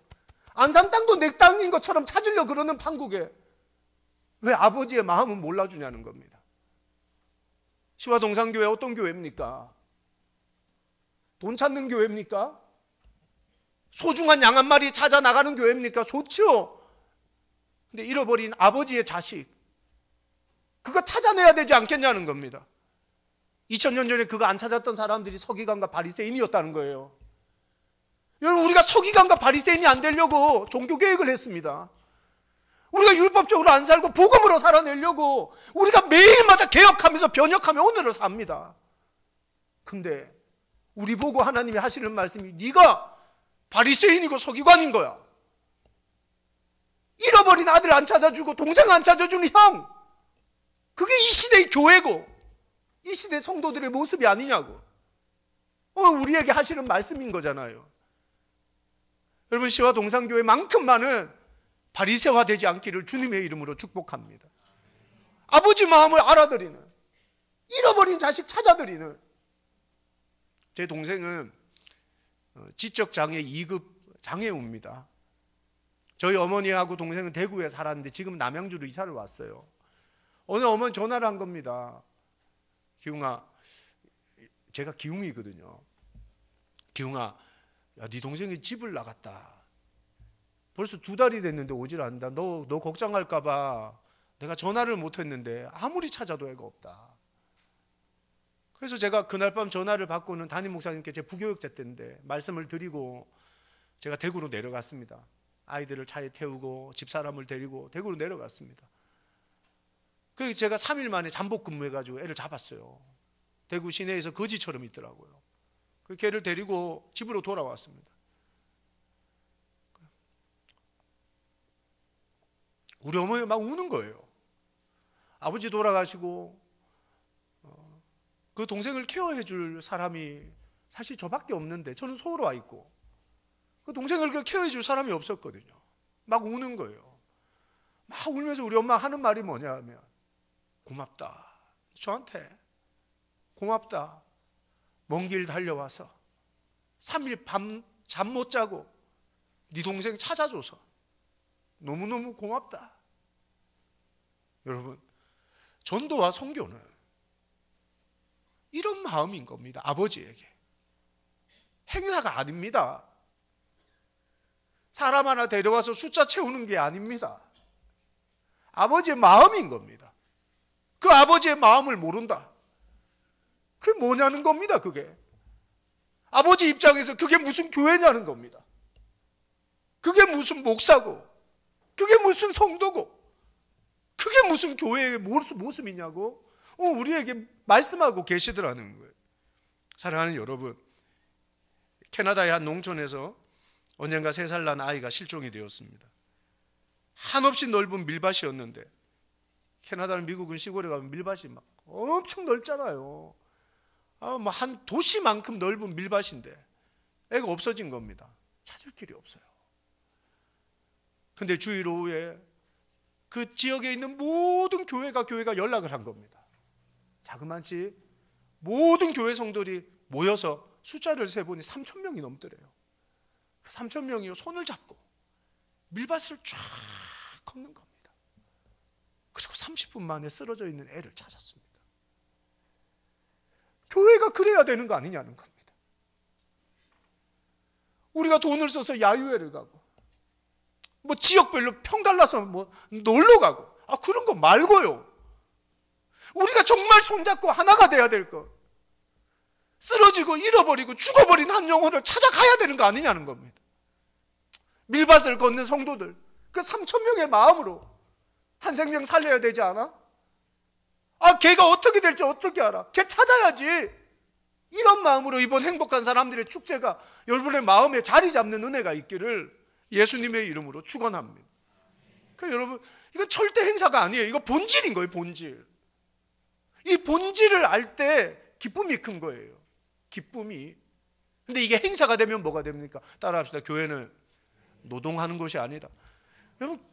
안 산 땅도 내 땅인 것처럼 찾으려 그러는 판국에 왜 아버지의 마음은 몰라주냐는 겁니다. 시화동산교회 어떤 교회입니까? 돈 찾는 교회입니까? 소중한 양 한 마리 찾아 나가는 교회입니까? 좋죠. 근데 잃어버린 아버지의 자식, 그거 찾아내야 되지 않겠냐는 겁니다. 2000년 전에 그거 안 찾았던 사람들이 서기관과 바리새인이었다는 거예요. 여러분, 우리가 서기관과 바리새인이 안 되려고 종교개혁을 했습니다. 우리가 율법적으로 안 살고 복음으로 살아내려고 우리가 매일마다 개혁하면서 변혁하며 오늘을 삽니다. 근데 우리 보고 하나님이 하시는 말씀이 네가 바리새인이고 서기관인 거야. 잃어버린 아들 안 찾아주고 동생 안 찾아주는 형, 그게 이 시대의 교회고 이 시대 성도들의 모습이 아니냐고 우리에게 하시는 말씀인 거잖아요. 여러분, 시와 동산교회만큼만은 바리새화되지 않기를 주님의 이름으로 축복합니다. 아버지 마음을 알아드리는, 잃어버린 자식 찾아드리는. 제 동생은 지적장애 2급 장애우입니다. 저희 어머니하고 동생은 대구에 살았는데 지금 남양주로 이사를 왔어요. 오늘 어머니 전화를 한 겁니다. 기웅아, 제가 기웅이거든요. 기웅아, 야, 네 동생이 집을 나갔다. 벌써 2달이 됐는데 오질 않는다. 너 걱정할까 봐 내가 전화를 못 했는데 아무리 찾아도 애가 없다. 그래서 제가 그날 밤 전화를 받고는 담임 목사님께 제 부교육자 때인데 말씀을 드리고 제가 대구로 내려갔습니다. 아이들을 차에 태우고 집사람을 데리고 대구로 내려갔습니다. 그래서 제가 3일 만에 잠복 근무해가지고 애를 잡았어요. 대구 시내에서 거지처럼 있더라고요. 그 걔를 데리고 집으로 돌아왔습니다. 우리 어머니 막 우는 거예요. 아버지 돌아가시고 그 동생을 케어해 줄 사람이 사실 저밖에 없는데 저는 서울 와 있고 그 동생을 케어해 줄 사람이 없었거든요. 막 우는 거예요. 막 울면서 우리 엄마 하는 말이 뭐냐 하면 고맙다. 저한테 고맙다. 먼 길 달려와서 3일 밤 잠 못 자고 네 동생 찾아줘서 너무너무 고맙다. 여러분, 전도와 선교는 이런 마음인 겁니다. 아버지에게. 행사가 아닙니다. 사람 하나 데려와서 숫자 채우는 게 아닙니다. 아버지의 마음인 겁니다. 그 아버지의 마음을 모른다. 그게 뭐냐는 겁니다. 그게 아버지 입장에서 그게 무슨 교회냐는 겁니다. 그게 무슨 목사고, 그게 무슨 성도고, 그게 무슨 교회의 모습이냐고 우리에게 말씀하고 계시더라는 거예요. 사랑하는 여러분, 캐나다의 한 농촌에서 언젠가 3살 난 아이가 실종이 되었습니다. 한없이 넓은 밀밭이었는데, 캐나다는 미국은 시골에 가면 밀밭이 막 엄청 넓잖아요. 뭐 한 도시만큼 넓은 밀밭인데 애가 없어진 겁니다. 찾을 길이 없어요. 근데 주일 오후에 그 지역에 있는 모든 교회가 연락을 한 겁니다. 자그마치 모든 교회 성도들이 모여서 숫자를 세보니 3,000명이 넘더래요. 그 3,000명이 손을 잡고 밀밭을 쫙 걷는 겁니다. 그리고 30분 만에 쓰러져 있는 애를 찾았습니다. 교회가 그래야 되는 거 아니냐는 겁니다. 우리가 돈을 써서 야유회를 가고, 뭐 지역별로 평달라서 뭐 놀러 가고, 그런 거 말고요. 우리가 정말 손잡고 하나가 돼야 될 것, 쓰러지고 잃어버리고 죽어버린 한 영혼을 찾아가야 되는 거 아니냐는 겁니다. 밀밭을 걷는 성도들, 그 3,000명의 마음으로 한 생명 살려야 되지 않아? 걔가 어떻게 될지 어떻게 알아? 걔 찾아야지. 이런 마음으로 이번 행복한 사람들의 축제가 여러분의 마음에 자리 잡는 은혜가 있기를 예수님의 이름으로 축원합니다. 그러니까 여러분, 이거 절대 행사가 아니에요. 이거 본질인 거예요. 본질. 이 본질을 알 때 기쁨이 큰 거예요. 기쁨이. 근데 이게 행사가 되면 뭐가 됩니까? 따라합시다. 교회는 노동하는 것이 아니다. 여러분,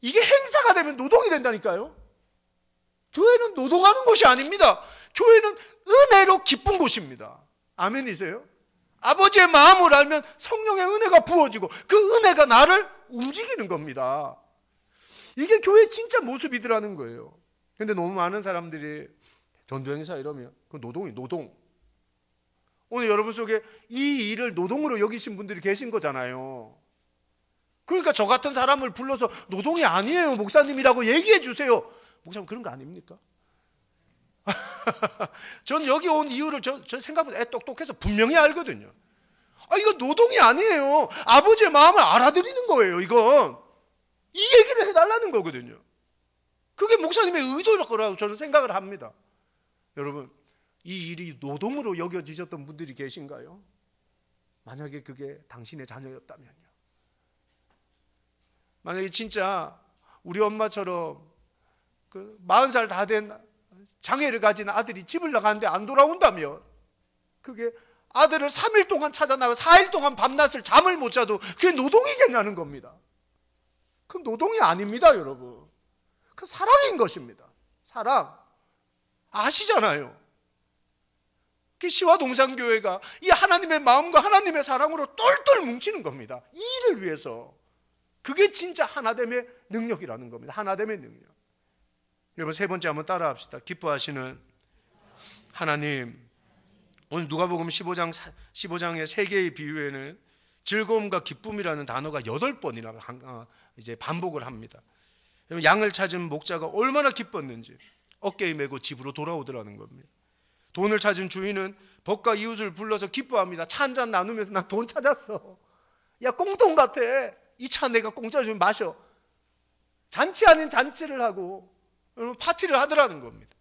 이게 행사가 되면 노동이 된다니까요. 교회는 노동하는 곳이 아닙니다. 교회는 은혜로 기쁜 곳입니다. 아멘이세요? 아버지의 마음을 알면 성령의 은혜가 부어지고 그 은혜가 나를 움직이는 겁니다. 이게 교회의 진짜 모습이더라는 거예요. 근데 너무 많은 사람들이 전도행사 이러면 그 노동. 오늘 여러분 속에 이 일을 노동으로 여기신 분들이 계신 거잖아요. 그러니까 저 같은 사람을 불러서 노동이 아니에요 목사님이라고 얘기해 주세요. 목사님 그런 거 아닙니까? 전 여기 온 이유를 저 생각보다 똑똑해서 분명히 알거든요. 이거 노동이 아니에요. 아버지의 마음을 알아들이는 거예요. 이건 이 얘기를 해달라는 거거든요. 그게 목사님의 의도일 거라고 저는 생각을 합니다. 여러분, 이 일이 노동으로 여겨지셨던 분들이 계신가요? 만약에 그게 당신의 자녀였다면요. 만약에 진짜 우리 엄마처럼 그 40살 다 된 장애를 가진 아들이 집을 나가는데 안 돌아온다면, 그게 아들을 3일 동안 찾아나가 4일 동안 밤낮을 잠을 못 자도 그게 노동이겠냐는 겁니다. 그 노동이 아닙니다, 여러분. 그 사랑인 것입니다. 사랑. 아시잖아요. 그 시와 동산교회가 이 하나님의 마음과 하나님의 사랑으로 똘똘 뭉치는 겁니다. 이 일을 위해서. 그게 진짜 하나됨의 능력이라는 겁니다. 하나됨의 능력. 여러분, 세 번째 한번 따라합시다. 기뻐하시는 하나님. 오늘 누가복음 15장의 세 개의 비유에는 즐거움과 기쁨이라는 단어가 8번이나 이제 반복을 합니다. 양을 찾은 목자가 얼마나 기뻤는지 어깨에 메고 집으로 돌아오더라는 겁니다. 돈을 찾은 주인은 벗과 이웃을 불러서 기뻐합니다. 차 한잔 나누면서 나 돈 찾았어. 야, 꽁돈 같아. 이 차 내가 공짜로 좀 마셔. 잔치 아닌 잔치를 하고 파티를 하더라는 겁니다.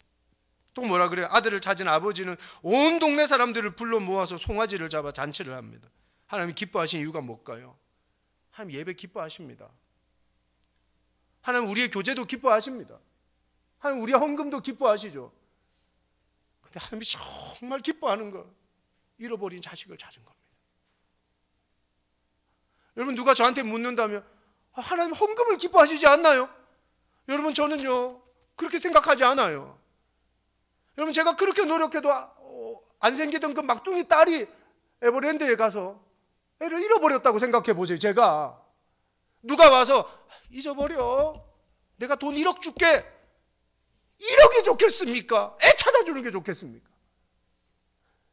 또 뭐라 그래요? 아들을 찾은 아버지는 온 동네 사람들을 불러 모아서 송아지를 잡아 잔치를 합니다. 하나님이 기뻐하신 이유가 뭘까요? 하나님 예배 기뻐하십니다. 하나님 우리의 교제도 기뻐하십니다. 하나님 우리의 헌금도 기뻐하시죠. 근데 하나님이 정말 기뻐하는 거, 잃어버린 자식을 찾은 겁니다. 여러분, 누가 저한테 묻는다면 하나님 헌금을 기뻐하시지 않나요? 여러분, 저는요 그렇게 생각하지 않아요. 여러분, 제가 그렇게 노력해도 안 생기던 그 막둥이 딸이 에버랜드에 가서 애를 잃어버렸다고 생각해 보세요. 제가 누가 와서 잊어버려, 내가 돈 1억 줄게, 1억이 좋겠습니까? 애 찾아주는 게 좋겠습니까?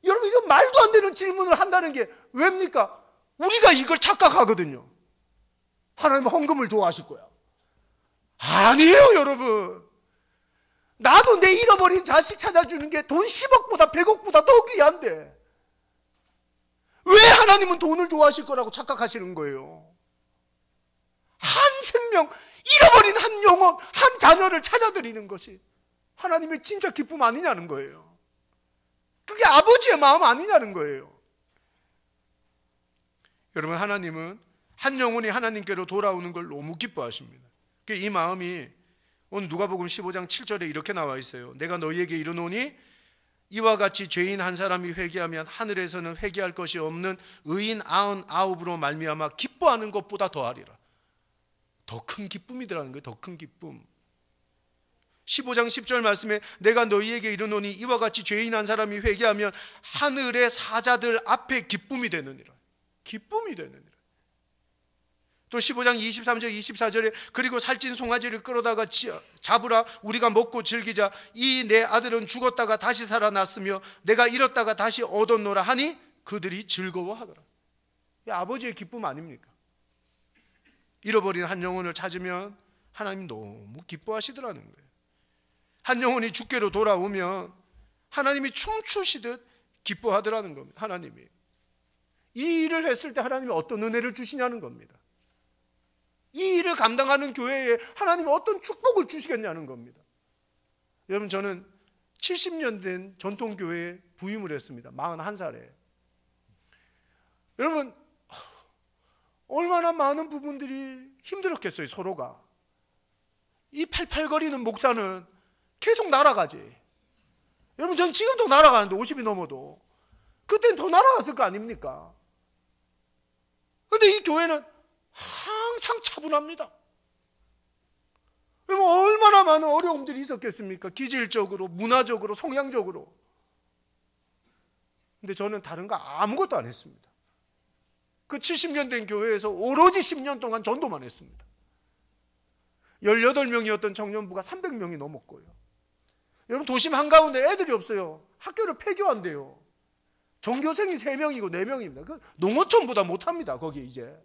여러분, 이런 말도 안 되는 질문을 한다는 게 왜입니까? 우리가 이걸 착각하거든요. 하나님은 헌금을 좋아하실 거야. 아니에요, 여러분. 나도 내 잃어버린 자식 찾아주는 게 돈 10억보다 100억보다 더 귀한데 왜 하나님은 돈을 좋아하실 거라고 착각하시는 거예요? 한 생명, 잃어버린 한 영혼, 한 자녀를 찾아드리는 것이 하나님의 진짜 기쁨 아니냐는 거예요. 그게 아버지의 마음 아니냐는 거예요. 여러분, 하나님은 한 영혼이 하나님께로 돌아오는 걸 너무 기뻐하십니다. 이 마음이 오늘 누가복음 15장 7절에 이렇게 나와 있어요. 내가 너희에게 이르노니 이와 같이 죄인 한 사람이 회개하면 하늘에서는 회개할 것이 없는 의인 99으로 말미암아 기뻐하는 것보다 더하리라. 더 큰 기쁨이더라는 거예요. 더 큰 기쁨. 15장 10절 말씀에 내가 너희에게 이르노니 이와 같이 죄인 한 사람이 회개하면 하늘의 사자들 앞에 기쁨이 되느니라. 기쁨이 되느니라. 또 15장 23절 24절에 그리고 살찐 송아지를 끌어다가 잡으라 우리가 먹고 즐기자. 이 내 아들은 죽었다가 다시 살아났으며 내가 잃었다가 다시 얻었노라 하니 그들이 즐거워하더라. 이 아버지의 기쁨 아닙니까? 잃어버린 한 영혼을 찾으면 하나님 너무 기뻐하시더라는 거예요. 한 영혼이 주께로 돌아오면 하나님이 춤추시듯 기뻐하더라는 겁니다. 하나님이 이 일을 했을 때 하나님이 어떤 은혜를 주시냐는 겁니다. 이 일을 감당하는 교회에 하나님이 어떤 축복을 주시겠냐는 겁니다. 여러분, 저는 70년 된 전통교회에 부임을 했습니다. 41살에. 여러분, 얼마나 많은 부분들이 힘들었겠어요. 서로가. 이 팔팔거리는 목사는 계속 날아가지. 여러분, 전 지금도 날아가는데 50이 넘어도 그때는 더 날아갔을 거 아닙니까? 근데 이 교회는 항상 차분합니다. 여러분, 얼마나 많은 어려움들이 있었겠습니까? 기질적으로, 문화적으로, 성향적으로. 근데 저는 다른 거 아무것도 안 했습니다. 그 70년 된 교회에서 오로지 10년 동안 전도만 했습니다. 18명이었던 청년부가 300명이 넘었고요. 여러분, 도심 한가운데 애들이 없어요. 학교를 폐교한대요. 전교생이 3명이고 4명입니다. 그 농어촌보다 못합니다. 거기 이제.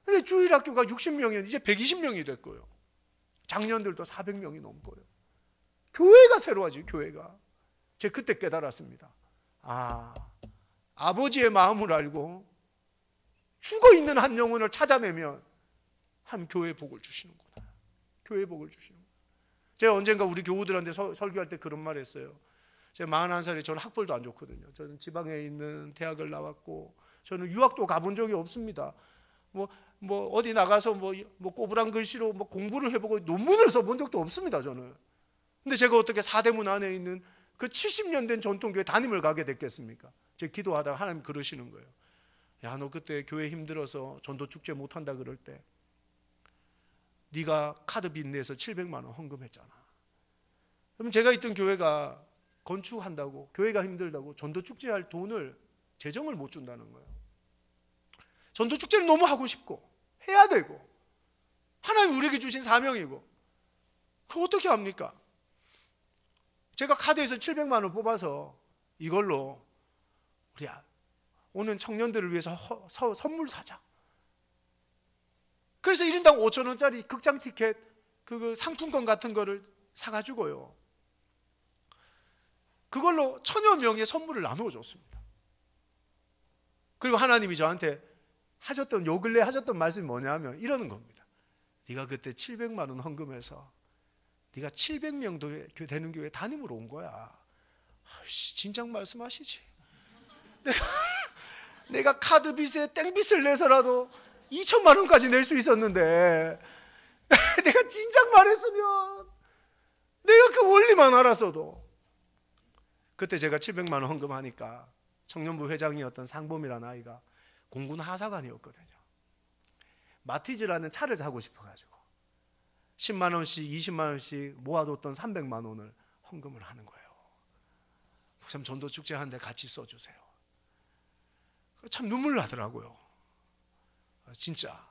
근데 주일학교가 60명이었는데 이제 120명이 됐고요. 장년들도 400명이 넘고요. 교회가 새로워지죠. 교회가. 제가 그때 깨달았습니다. 아버지의 마음을 알고 죽어있는 한 영혼을 찾아내면 한 교회의 복을 주시는구나. 교회의 복을 주시는구나. 제가 언젠가 우리 교우들한테 설교할 때 그런 말 했어요. 제가 41살에 저는 학벌도 안 좋거든요. 저는 지방에 있는 대학을 나왔고 저는 유학도 가본 적이 없습니다. 뭐 어디 나가서 뭐 꼬부랑 글씨로 뭐 공부를 해보고 논문을 써본 적도 없습니다. 저는. 근데 제가 어떻게 사대문 안에 있는 그 70년 된 전통교회 담임을 가게 됐겠습니까? 제가 기도하다가 하나님 그러시는 거예요. 야, 너 그때 교회 힘들어서 전도축제 못한다 그럴 때 네가 카드 빚내서 700만 원 헌금했잖아. 그럼 제가 있던 교회가 건축한다고, 교회가 힘들다고 전도축제 할 돈을, 재정을 못 준다는 거예요. 전도축제는 너무 하고 싶고 해야 되고 하나님 우리에게 주신 사명이고 그거 어떻게 합니까? 제가 카드에서 700만 원 뽑아서 이걸로 우리 오는 청년들을 위해서 선물 사자. 그래서 1인당 5,000원짜리 극장 티켓 그 상품권 같은 거를 사가지고요, 그걸로 1000여 명의 선물을 나누어 줬습니다. 그리고 하나님이 저한테 하셨던, 요 근래 하셨던 말씀이 뭐냐면 이러는 겁니다. 네가 그때 700만 원 헌금해서 네가 700명 되는 교회 담임으로 온 거야. 진작 말씀하시지. 내가 카드 빚에 땡빚을 내서라도 2천만 원까지 낼 수 있었는데 내가 진작 말했으면, 내가 그 원리만 알았어도. 그때 제가 700만 원 헌금하니까 청년부 회장이었던 상범이라는 아이가 공군 하사관이었거든요. 마티즈라는 차를 사고 싶어가지고 10만 원씩 20만 원씩 모아뒀던 300만 원을 헌금을 하는 거예요. 목사님, 전도축제 하는데 같이 써주세요. 참 눈물 나더라고요. 진짜.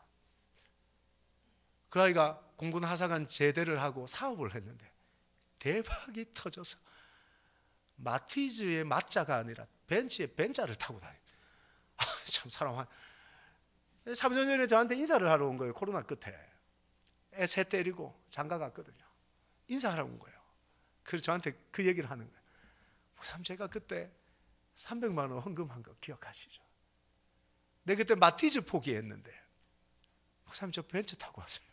그 아이가 공군 하사관 제대를 하고 사업을 했는데 대박이 터져서 마티즈의 마자가 아니라 벤츠의 벤자를 타고 다녀요. 참 사람 3년 전에 저한테 인사를 하러 온 거예요. 코로나 끝에 애 셋 때리고 장가 갔거든요. 인사하러 온 거예요. 그래서 저한테 그 얘기를 하는 거예요. 목사님, 제가 그때 300만 원 헌금한 거 기억하시죠? 내가 그때 마티즈 포기했는데 목사님, 저 벤츠 타고 왔어요.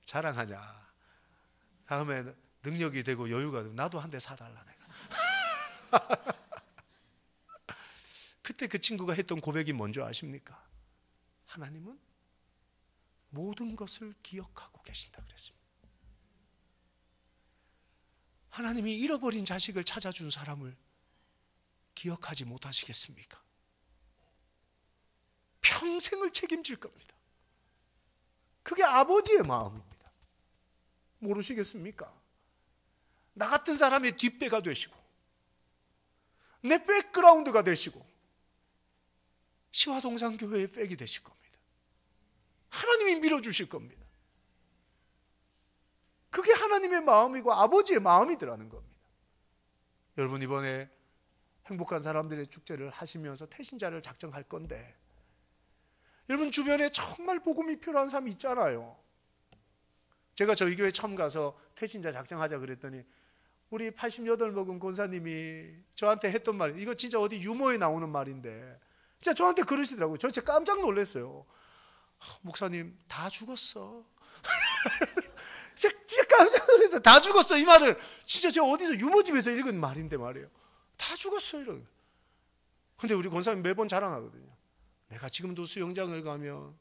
자랑하냐? 다음에 능력이 되고 여유가 되고 나도 한 대 사달라 내가. 그때 그 친구가 했던 고백이 뭔지 아십니까? 하나님은 모든 것을 기억하고 계신다 그랬습니다. 하나님이 잃어버린 자식을 찾아준 사람을 기억하지 못하시겠습니까? 평생을 책임질 겁니다. 그게 아버지의 마음입니다. 모르시겠습니까? 나 같은 사람의 뒷배가 되시고 내 백그라운드가 되시고 시화동산교회의 백이 되실 겁니다. 하나님이 밀어주실 겁니다. 그게 하나님의 마음이고 아버지의 마음이더라는 겁니다. 여러분, 이번에 행복한 사람들의 축제를 하시면서 태신자를 작정할 건데, 여러분 주변에 정말 복음이 필요한 사람이 있잖아요. 제가 저희 교회 처음 가서 태신자 작정하자 그랬더니 우리 88 먹은 권사님이 저한테 했던 말, 이거 진짜 어디 유머에 나오는 말인데 진짜 저한테 그러시더라고요. 저 진짜 깜짝 놀랐어요. 목사님, 다 죽었어. 진짜 깜짝 놀랐어요. 다 죽었어. 이 말은 진짜 제가 어디서 유머집에서 읽은 말인데 말이에요. 다 죽었어 이런. 근데 우리 권사님 매번 자랑하거든요. 내가 지금도 수영장을 가면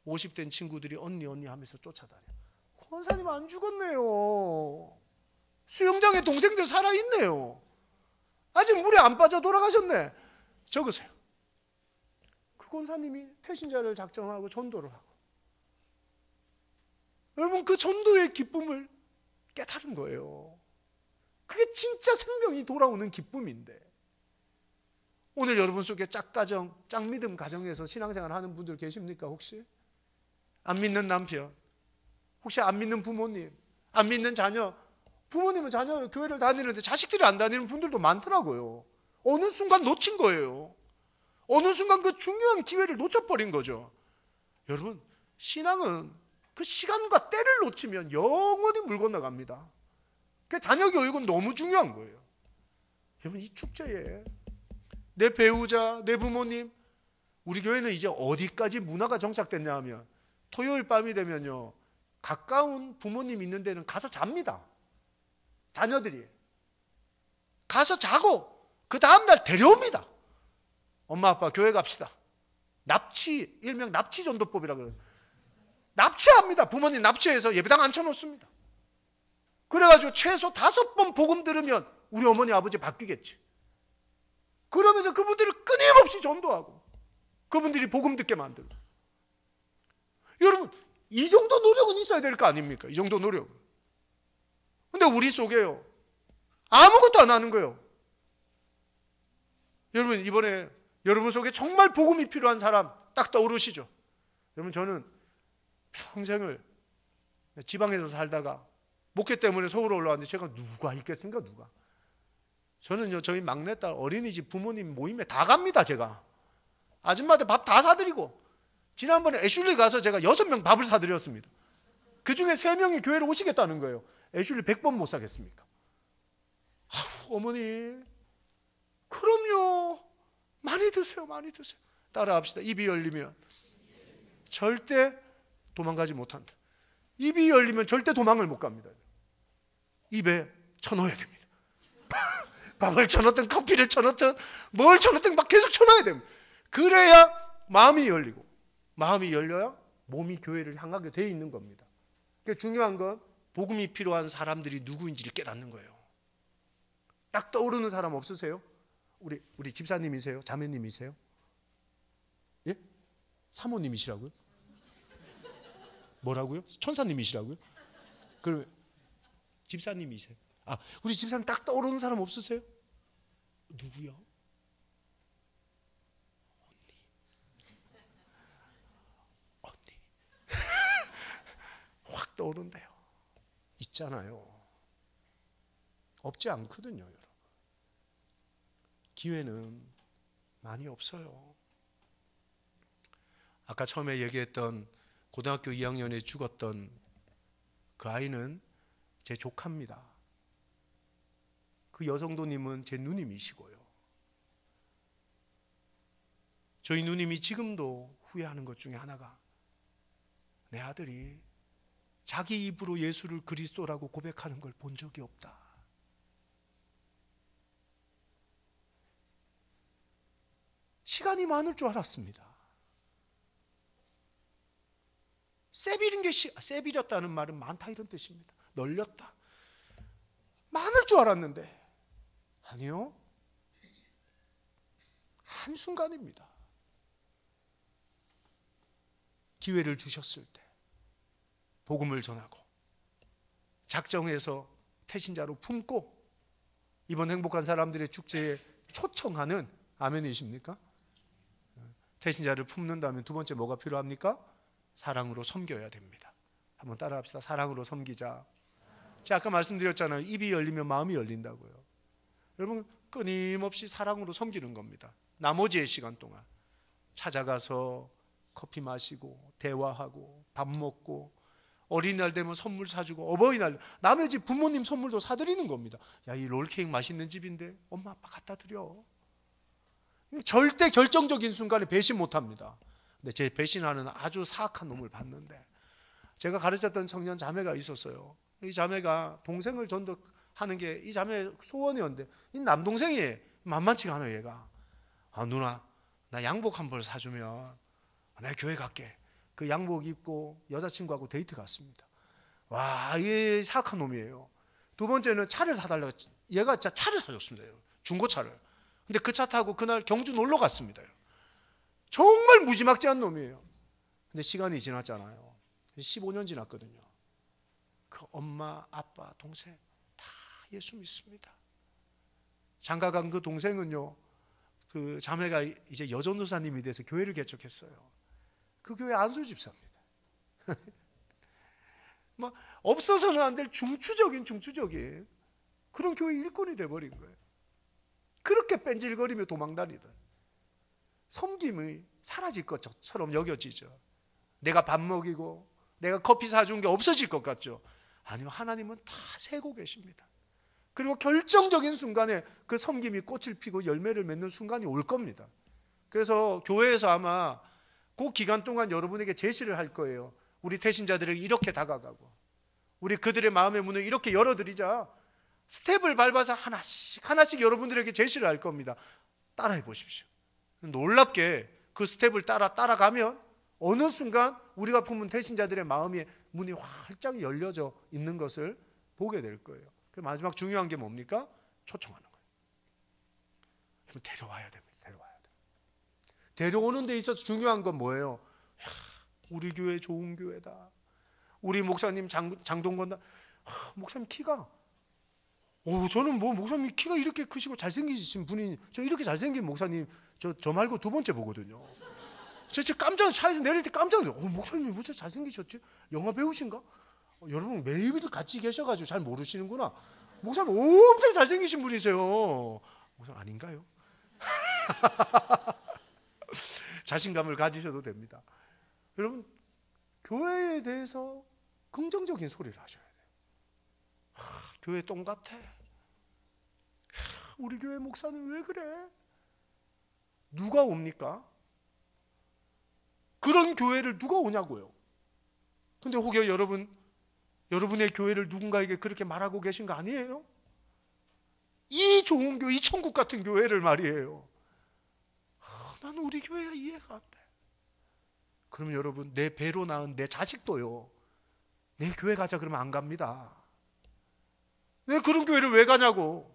50된 친구들이 언니 하면서 쫓아다녀. 권사님 안 죽었네요. 수영장에 동생들 살아있네요. 아직 물에 안 빠져 돌아가셨네. 적으세요. 그 권사님이 태신자를 작정하고 전도를 하고, 여러분 그 전도의 기쁨을 깨달은 거예요. 그게 진짜 생명이 돌아오는 기쁨인데, 오늘 여러분 속에 짝가정, 짝믿음 가정에서 신앙생활 하는 분들 계십니까? 혹시 안 믿는 남편, 혹시 안 믿는 부모님, 안 믿는 자녀, 부모님은 자녀 교회를 다니는데 자식들이 안 다니는 분들도 많더라고요. 어느 순간 놓친 거예요. 어느 순간 그 중요한 기회를 놓쳐버린 거죠. 여러분, 신앙은 그 시간과 때를 놓치면 영원히 물 건너갑니다. 그 자녀 교육은 너무 중요한 거예요. 여러분, 이 축제에 내 배우자, 내 부모님, 우리 교회는 이제 어디까지 문화가 정착됐냐 하면 토요일 밤이 되면요, 가까운 부모님 있는 데는 가서 잡니다. 자녀들이 가서 자고 그 다음날 데려옵니다. 엄마 아빠 교회 갑시다. 납치, 일명 납치 전도법이라 그래요. 납치합니다. 부모님 납치해서 예배당 앉혀놓습니다. 그래가지고 최소 5번 복음 들으면 우리 어머니 아버지 바뀌겠지. 그러면서 그분들을 끊임없이 전도하고 그분들이 복음 듣게 만들고. 여러분, 이 정도 노력은 있어야 될 거 아닙니까? 이 정도 노력. 근데 우리 속에요, 아무것도 안 하는 거예요. 여러분, 이번에 여러분 속에 정말 복음이 필요한 사람 딱 떠오르시죠? 여러분, 저는 평생을 지방에서 살다가 목회 때문에 서울 올라왔는데 제가 누가 있겠습니까? 누가? 저는요, 저희 막내딸 어린이집 부모님 모임에 다 갑니다. 제가 아줌마들 밥 다 사드리고, 지난번에 애슐리 가서 제가 6명 밥을 사드렸습니다. 그 중에 3명이 교회를 오시겠다는 거예요. 애슐리 100번 못 사겠습니까? 어머니, 그럼요, 많이 드세요. 많이 드세요. 따라합시다. 입이 열리면 절대 도망가지 못한다. 입이 열리면 절대 도망을 못 갑니다. 입에 쳐넣어야 됩니다. 밥을 쳐넣든 커피를 쳐넣든 뭘 쳐넣든 막 계속 쳐넣어야 됩니다. 그래야 마음이 열리고, 마음이 열려야 몸이 교회를 향하게 돼 있는 겁니다. 그러니까 중요한 건 복음이 필요한 사람들이 누구인지를 깨닫는 거예요. 딱 떠오르는 사람 없으세요? 우리 집사님이세요? 자매님이세요? 예? 사모님이시라고요? 뭐라고요? 천사님이시라고요? 그러면 집사님이세요? 아, 우리 집사님 딱 떠오르는 사람 없으세요? 누구요? 언니. 확 떠오른대요. 있잖아요. 없지 않거든요, 여러분. 기회는 많이 없어요. 아까 처음에 얘기했던 고등학교 2학년에 죽었던 그 아이는 제 조카입니다. 그 여성도님은 제 누님이시고요. 저희 누님이 지금도 후회하는 것 중에 하나가 내 아들이 자기 입으로 예수를 그리스도라고 고백하는 걸 본 적이 없다. 시간이 많을 줄 알았습니다. 세비린 게 세비렸다는 말은 많다 이런 뜻입니다. 널렸다. 많을 줄 알았는데 아니요. 한순간입니다. 기회를 주셨을 때 복음을 전하고 작정해서 태신자로 품고 이번 행복한 사람들의 축제에 초청하는 아멘이십니까? 태신자를 품는다면 두 번째 뭐가 필요합니까? 사랑으로 섬겨야 됩니다. 한번 따라합시다. 사랑으로 섬기자. 제가 아까 말씀드렸잖아요. 입이 열리면 마음이 열린다고요. 여러분 끊임없이 사랑으로 섬기는 겁니다. 나머지의 시간 동안 찾아가서 커피 마시고 대화하고 밥 먹고 어린이날 되면 선물 사주고 어버이날 남의 집 부모님 선물도 사드리는 겁니다. 야, 이 롤케이크 맛있는 집인데 엄마 아빠 갖다 드려. 절대 결정적인 순간에 배신 못합니다. 근데 제 배신하는 아주 사악한 놈을 봤는데 제가 가르쳤던 청년 자매가 있었어요. 이 자매가 동생을 전도하는 게 이 자매 소원이었는데 이 남동생이 만만치가 않아요. 얘가 누나 나 양복 한 벌 사주면 내가 교회 갈게. 그 양복 입고 여자친구하고 데이트 갔습니다. 와, 이 사악한 놈이에요. 두 번째는 차를 사달라고 얘가 진짜 차를 사줬습니다. 중고차를. 근데 그 차 타고 그날 경주 놀러 갔습니다. 정말 무지막지한 놈이에요. 근데 시간이 지났잖아요. 15년 지났거든요. 그 엄마, 아빠, 동생 다 예수 믿습니다. 장가간 그 동생은요, 그 자매가 이제 여전도사님이 돼서 교회를 개척했어요. 그 교회 안수 집사입니다. 뭐 없어서는 안 될 중추적인 그런 교회 일꾼이 돼버린 거예요. 그렇게 뺀질거리며 도망다니던 섬김이 사라질 것처럼 여겨지죠. 내가 밥 먹이고 내가 커피 사준 게 없어질 것 같죠. 아니요, 하나님은 다 세고 계십니다. 그리고 결정적인 순간에 그 섬김이 꽃을 피고 열매를 맺는 순간이 올 겁니다. 그래서 교회에서 아마 그 기간 동안 여러분에게 제시를 할 거예요. 우리 태신자들에게 이렇게 다가가고 우리 그들의 마음의 문을 이렇게 열어드리자. 스텝을 밟아서 하나씩 여러분들에게 제시를 할 겁니다. 따라해 보십시오. 놀랍게 그 스텝을 따라가면 어느 순간 우리가 품은 태신자들의 마음의 문이 활짝 열려져 있는 것을 보게 될 거예요. 그 마지막 중요한 게 뭡니까? 초청하는 거예요. 데려와야 됩니다. 데려오는 데 있어서 중요한 건 뭐예요? 야, 우리 교회 좋은 교회다. 우리 목사님 장동건 목사님 키가 저는 뭐 목사님 키가 이렇게 크시고 잘생기신 분이 저 이렇게 잘생긴 목사님 저 말고 두 번째 보거든요. 저 깜짝 차에서 내릴 때 깜짝 놀라요. 목사님이 무슨 잘생기셨지? 영화 배우신가? 여러분 매일도 같이 계셔가지고 잘 모르시는구나. 목사님 엄청 잘생기신 분이세요. 목사님 아닌가요? 자신감을 가지셔도 됩니다. 여러분 교회에 대해서 긍정적인 소리를 하셔야 돼요. 교회 똥 같아. 우리 교회 목사는 왜 그래? 누가 옵니까? 그런 교회를 누가 오냐고요. 근데 혹여 여러분의 교회를 누군가에게 그렇게 말하고 계신 거 아니에요? 이 좋은 교회, 이 천국 같은 교회를 말이에요. 나는 우리 교회가 이해가 안 돼. 그러면 여러분 내 배로 낳은 내 자식도요, 내 교회 가자 그러면 안 갑니다. 내 그런 교회를 왜 가냐고.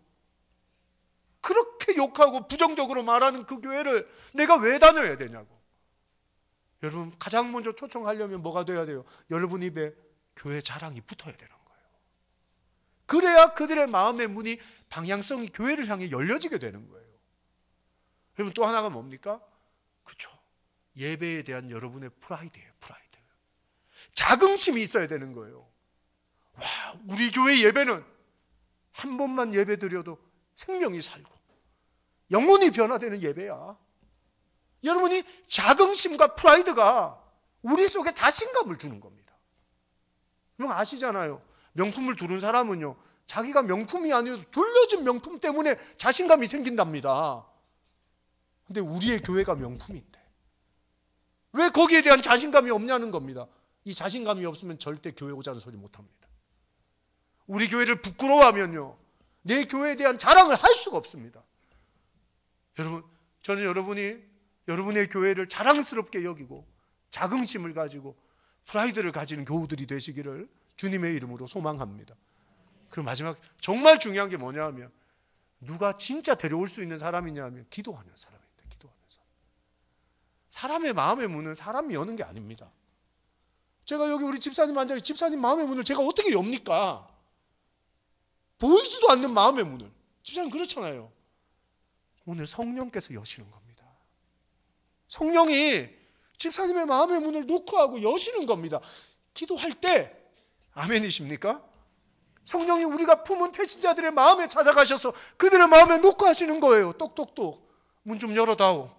그렇게 욕하고 부정적으로 말하는 그 교회를 내가 왜 다녀야 되냐고. 여러분 가장 먼저 초청하려면 뭐가 돼야 돼요? 여러분 입에 교회 자랑이 붙어야 되는 거예요. 그래야 그들의 마음의 문이 방향성이 교회를 향해 열려지게 되는 거예요. 여러분 또 하나가 뭡니까? 그렇죠. 예배에 대한 여러분의 프라이드예요. 프라이드. 자긍심이 있어야 되는 거예요. 와, 우리 교회 예배는 한 번만 예배 드려도 생명이 살고 영혼이 변화되는 예배야. 여러분이 자긍심과 프라이드가 우리 속에 자신감을 주는 겁니다. 여러분 아시잖아요. 명품을 두른 사람은요, 자기가 명품이 아니어도 둘러진 명품 때문에 자신감이 생긴답니다. 근데 우리의 교회가 명품인데 왜 거기에 대한 자신감이 없냐는 겁니다. 이 자신감이 없으면 절대 교회 오자는 소리 못합니다. 우리 교회를 부끄러워하면요, 내 교회에 대한 자랑을 할 수가 없습니다. 여러분, 저는 여러분의 교회를 자랑스럽게 여기고 자긍심을 가지고 프라이드를 가지는 교우들이 되시기를 주님의 이름으로 소망합니다. 그리고 마지막 정말 중요한 게 뭐냐 하면, 누가 진짜 데려올 수 있는 사람이냐 하면 기도하는 사람입니다. 기도하는 사람. 사람의 마음의 문은 사람이 여는 게 아닙니다. 제가 여기 우리 집사님 앉아, 집사님 마음의 문을 제가 어떻게 엽니까? 보이지도 않는 마음의 문을. 집사님 그렇잖아요. 오늘 성령께서 여시는 겁니다. 성령이 집사님의 마음의 문을 노크하고 여시는 겁니다. 기도할 때 아멘이십니까? 성령이 우리가 품은 태신자들의 마음에 찾아가셔서 그들의 마음에 노크하시는 거예요. 똑똑똑 문 좀 열어다오.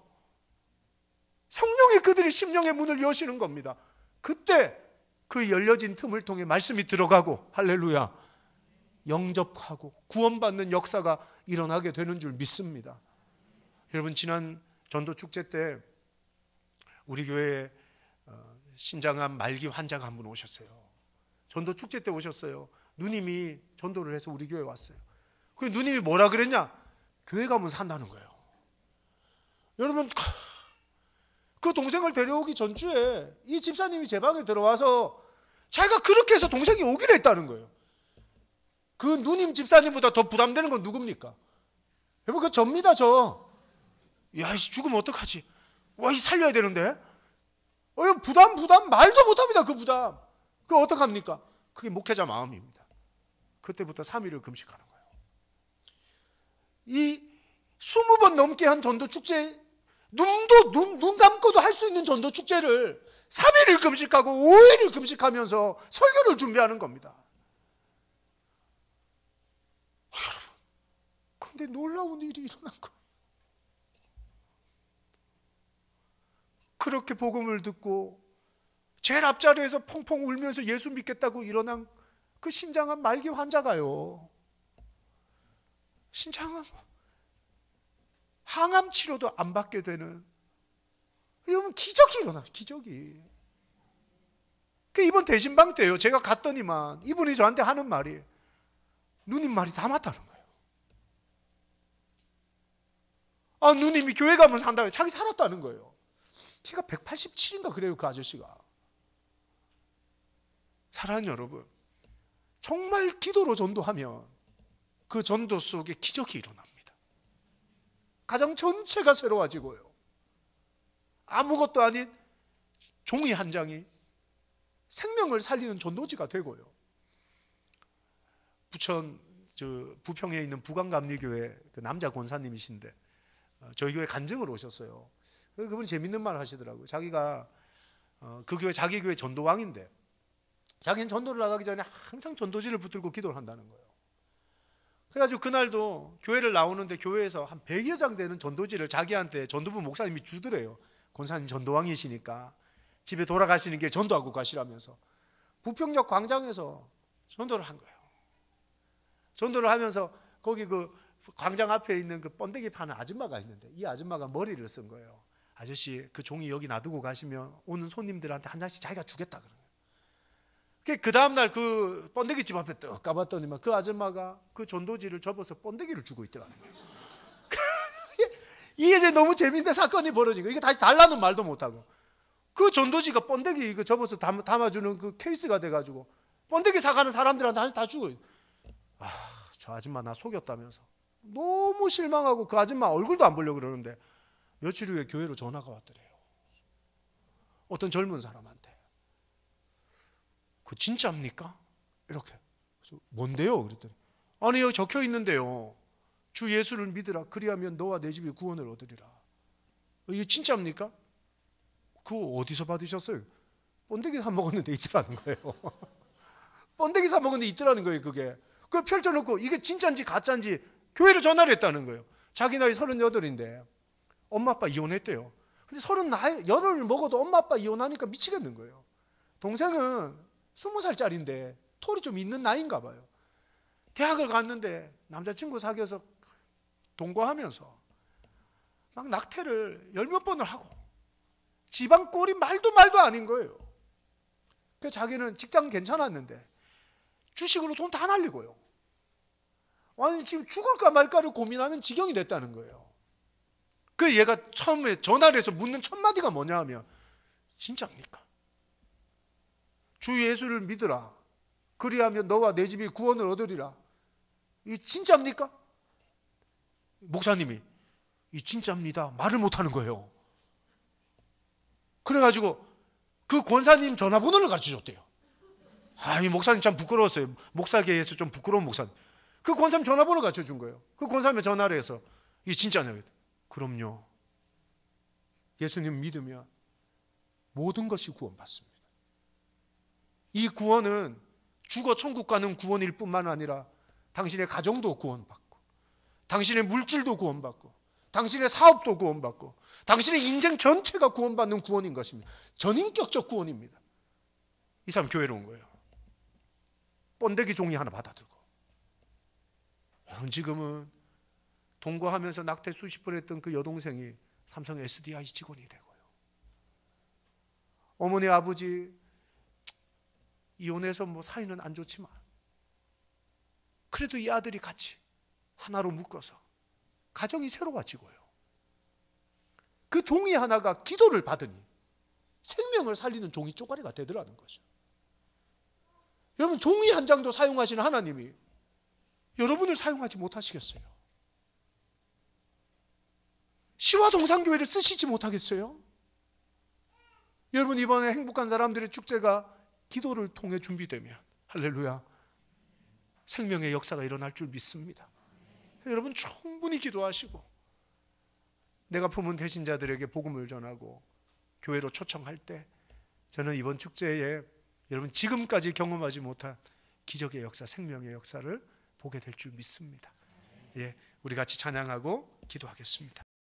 성령이 그들의 심령의 문을 여시는 겁니다. 그때 그 열려진 틈을 통해 말씀이 들어가고, 할렐루야, 영접하고 구원받는 역사가 일어나게 되는 줄 믿습니다. 여러분, 지난 전도 축제 때 우리 교회에 신장암 말기 환자가 한 분 오셨어요. 전도 축제 때 오셨어요. 누님이 전도를 해서 우리 교회에 왔어요. 그 누님이 뭐라 그랬냐? 교회 가면 산다는 거예요. 여러분, 그 동생을 데려오기 전주에 이 집사님이 제 방에 들어와서 자기가 그렇게 해서 동생이 오기로 했다는 거예요. 그 누님 집사님보다 더 부담되는 건 누굽니까? 여러분, 그 접니다, 저. 야, 죽으면 어떡하지? 와, 이 살려야 되는데. 부담 말도 못합니다. 그 부담. 그거 어떡합니까? 그게 목회자 마음입니다. 그때부터 3일을 금식하는 거예요. 이 20번 넘게 한 전도 축제, 눈 감고도 할 수 있는 전도 축제를 3일을 금식하고 5일을 금식하면서 설교를 준비하는 겁니다. 여러분, 그런데 놀라운 일이 일어난 거예요. 그렇게 복음을 듣고 제일 앞자리에서 펑펑 울면서 예수 믿겠다고 일어난 그 신장암 말기 환자가요, 신장암 항암 치료도 안 받게 되는, 여러분, 기적이 일어나. 기적이. 그 이번 대신방 때요, 제가 갔더니만 이분이 저한테 하는 말이, 누님 말이 다 맞다는 거예요. 아, 누님이 교회 가면 산다고. 자기 살았다는 거예요. 키가 187인가 그래요, 그 아저씨가. 사랑하는 여러분, 정말 기도로 전도하면 그 전도 속에 기적이 일어납니다. 가정 전체가 새로워지고요, 아무것도 아닌 종이 한 장이 생명을 살리는 전도지가 되고요. 부천 부평에 있는 부강감리교회 그 남자 권사님이신데 저희 교회 간증을 오셨어요. 그분이 재밌는 말을 하시더라고요. 자기가 그 교회 자기 교회 전도왕인데 자기는 전도를 나가기 전에 항상 전도지를 붙들고 기도를 한다는 거예요. 그래가지고 그날도 교회를 나오는데 교회에서 한 100여 장 되는 전도지를 자기한테 전도부 목사님이 주더래요. 권사님 전도왕이시니까 집에 돌아가시는 게 전도하고 가시라면서 부평역 광장에서 전도를 한 거예요. 전도를 하면서 거기 그 광장 앞에 있는 그 번데기 파는 아줌마가 있는데 이 아줌마가 머리를 쓴 거예요. 아저씨, 그 종이 여기 놔두고 가시면 오는 손님들한테 한 장씩 자기가 주겠다 그러는 거예요. 그 다음날 그 번데기 집 앞에 떡 가봤더니만 그 아줌마가 그 전도지를 접어서 번데기를 주고 있더라는 거예요. 이게 이제 너무 재밌는 사건이 벌어진 거예요. 이게 다시 달라는 말도 못하고 그 전도지가 번데기 이거 접어서 담아주는 그 케이스가 돼가지고 번데기 사가는 사람들한테 다 주고. 아, 저 아줌마 나 속였다면서 너무 실망하고 그 아줌마 얼굴도 안 보려고 그러는데 며칠 후에 교회로 전화가 왔더래요. 어떤 젊은 사람한테. 그 진짜입니까? 이렇게. 그래서 뭔데요? 그랬더니 아니, 여기 적혀 있는데요, 주 예수를 믿으라, 그리하면 너와 내 집이 구원을 얻으리라. 이게 진짜입니까? 그거 어디서 받으셨어요? 번데기 사 먹었는데 있더라는 거예요. 번데기 사 먹었는데 있더라는 거예요. 그게 그 펼쳐놓고 이게 진짜인지 가짜인지 교회를 전화를 했다는 거예요. 자기 나이 38인데 엄마 아빠 이혼했대요. 근데 38을 먹어도 엄마 아빠 이혼하니까 미치겠는 거예요. 동생은 20살짜리인데 털이 좀 있는 나이인가 봐요. 대학을 갔는데 남자친구 사귀어서 동거하면서 막 낙태를 10몇 번을 하고 집안 꼴이 말도 아닌 거예요. 그 자기는 직장 괜찮았는데 주식으로 돈 다 날리고요. 완전히 지금 죽을까 말까를 고민하는 지경이 됐다는 거예요. 그 얘가 처음에 전화를 해서 묻는 첫 마디가 뭐냐 하면 진짜입니까? 주 예수를 믿으라. 그리하면 너와 내 집이 구원을 얻으리라. 이 진짜입니까? 목사님이 이 진짜입니다. 말을 못하는 거예요. 그래가지고 그 권사님 전화번호를 가르쳐줬대요. 이 목사님 참 부끄러웠어요. 목사계에서 좀 부끄러운 목사님. 그 권사님 전화번호 가르쳐준 거예요. 그 권사님이 전화를 해서 이 진짜냐고. 그럼요. 예수님 믿으면 모든 것이 구원받습니다. 이 구원은 죽어 천국 가는 구원일 뿐만 아니라 당신의 가정도 구원받고, 당신의 물질도 구원받고, 당신의 사업도 구원받고, 당신의 인생 전체가 구원받는 구원인 것입니다. 전인격적 구원입니다. 이 사람 교회로 온 거예요. 번데기 종이 하나 받아들고. 여러분, 지금은 동거하면서 낙태 수십 번 했던 그 여동생이 삼성 SDI 직원이 되고요. 어머니 아버지 이혼해서 뭐 사이는 안 좋지만 그래도 이 아들이 같이 하나로 묶어서 가정이 새로워지고요. 그 종이 하나가 기도를 받으니 생명을 살리는 종이 쪼가리가 되더라는 거죠. 여러분, 종이 한 장도 사용하시는 하나님이 여러분을 사용하지 못하시겠어요? 시와 동산교회를 쓰시지 못하겠어요? 여러분, 이번에 행복한 사람들의 축제가 기도를 통해 준비되면 할렐루야, 생명의 역사가 일어날 줄 믿습니다. 여러분, 충분히 기도하시고 내가 품은 대신자들에게 복음을 전하고 교회로 초청할 때 저는 이번 축제에 여러분 지금까지 경험하지 못한 기적의 역사, 생명의 역사를 보게 될 줄 믿습니다. 예, 우리 같이 찬양하고 기도하겠습니다.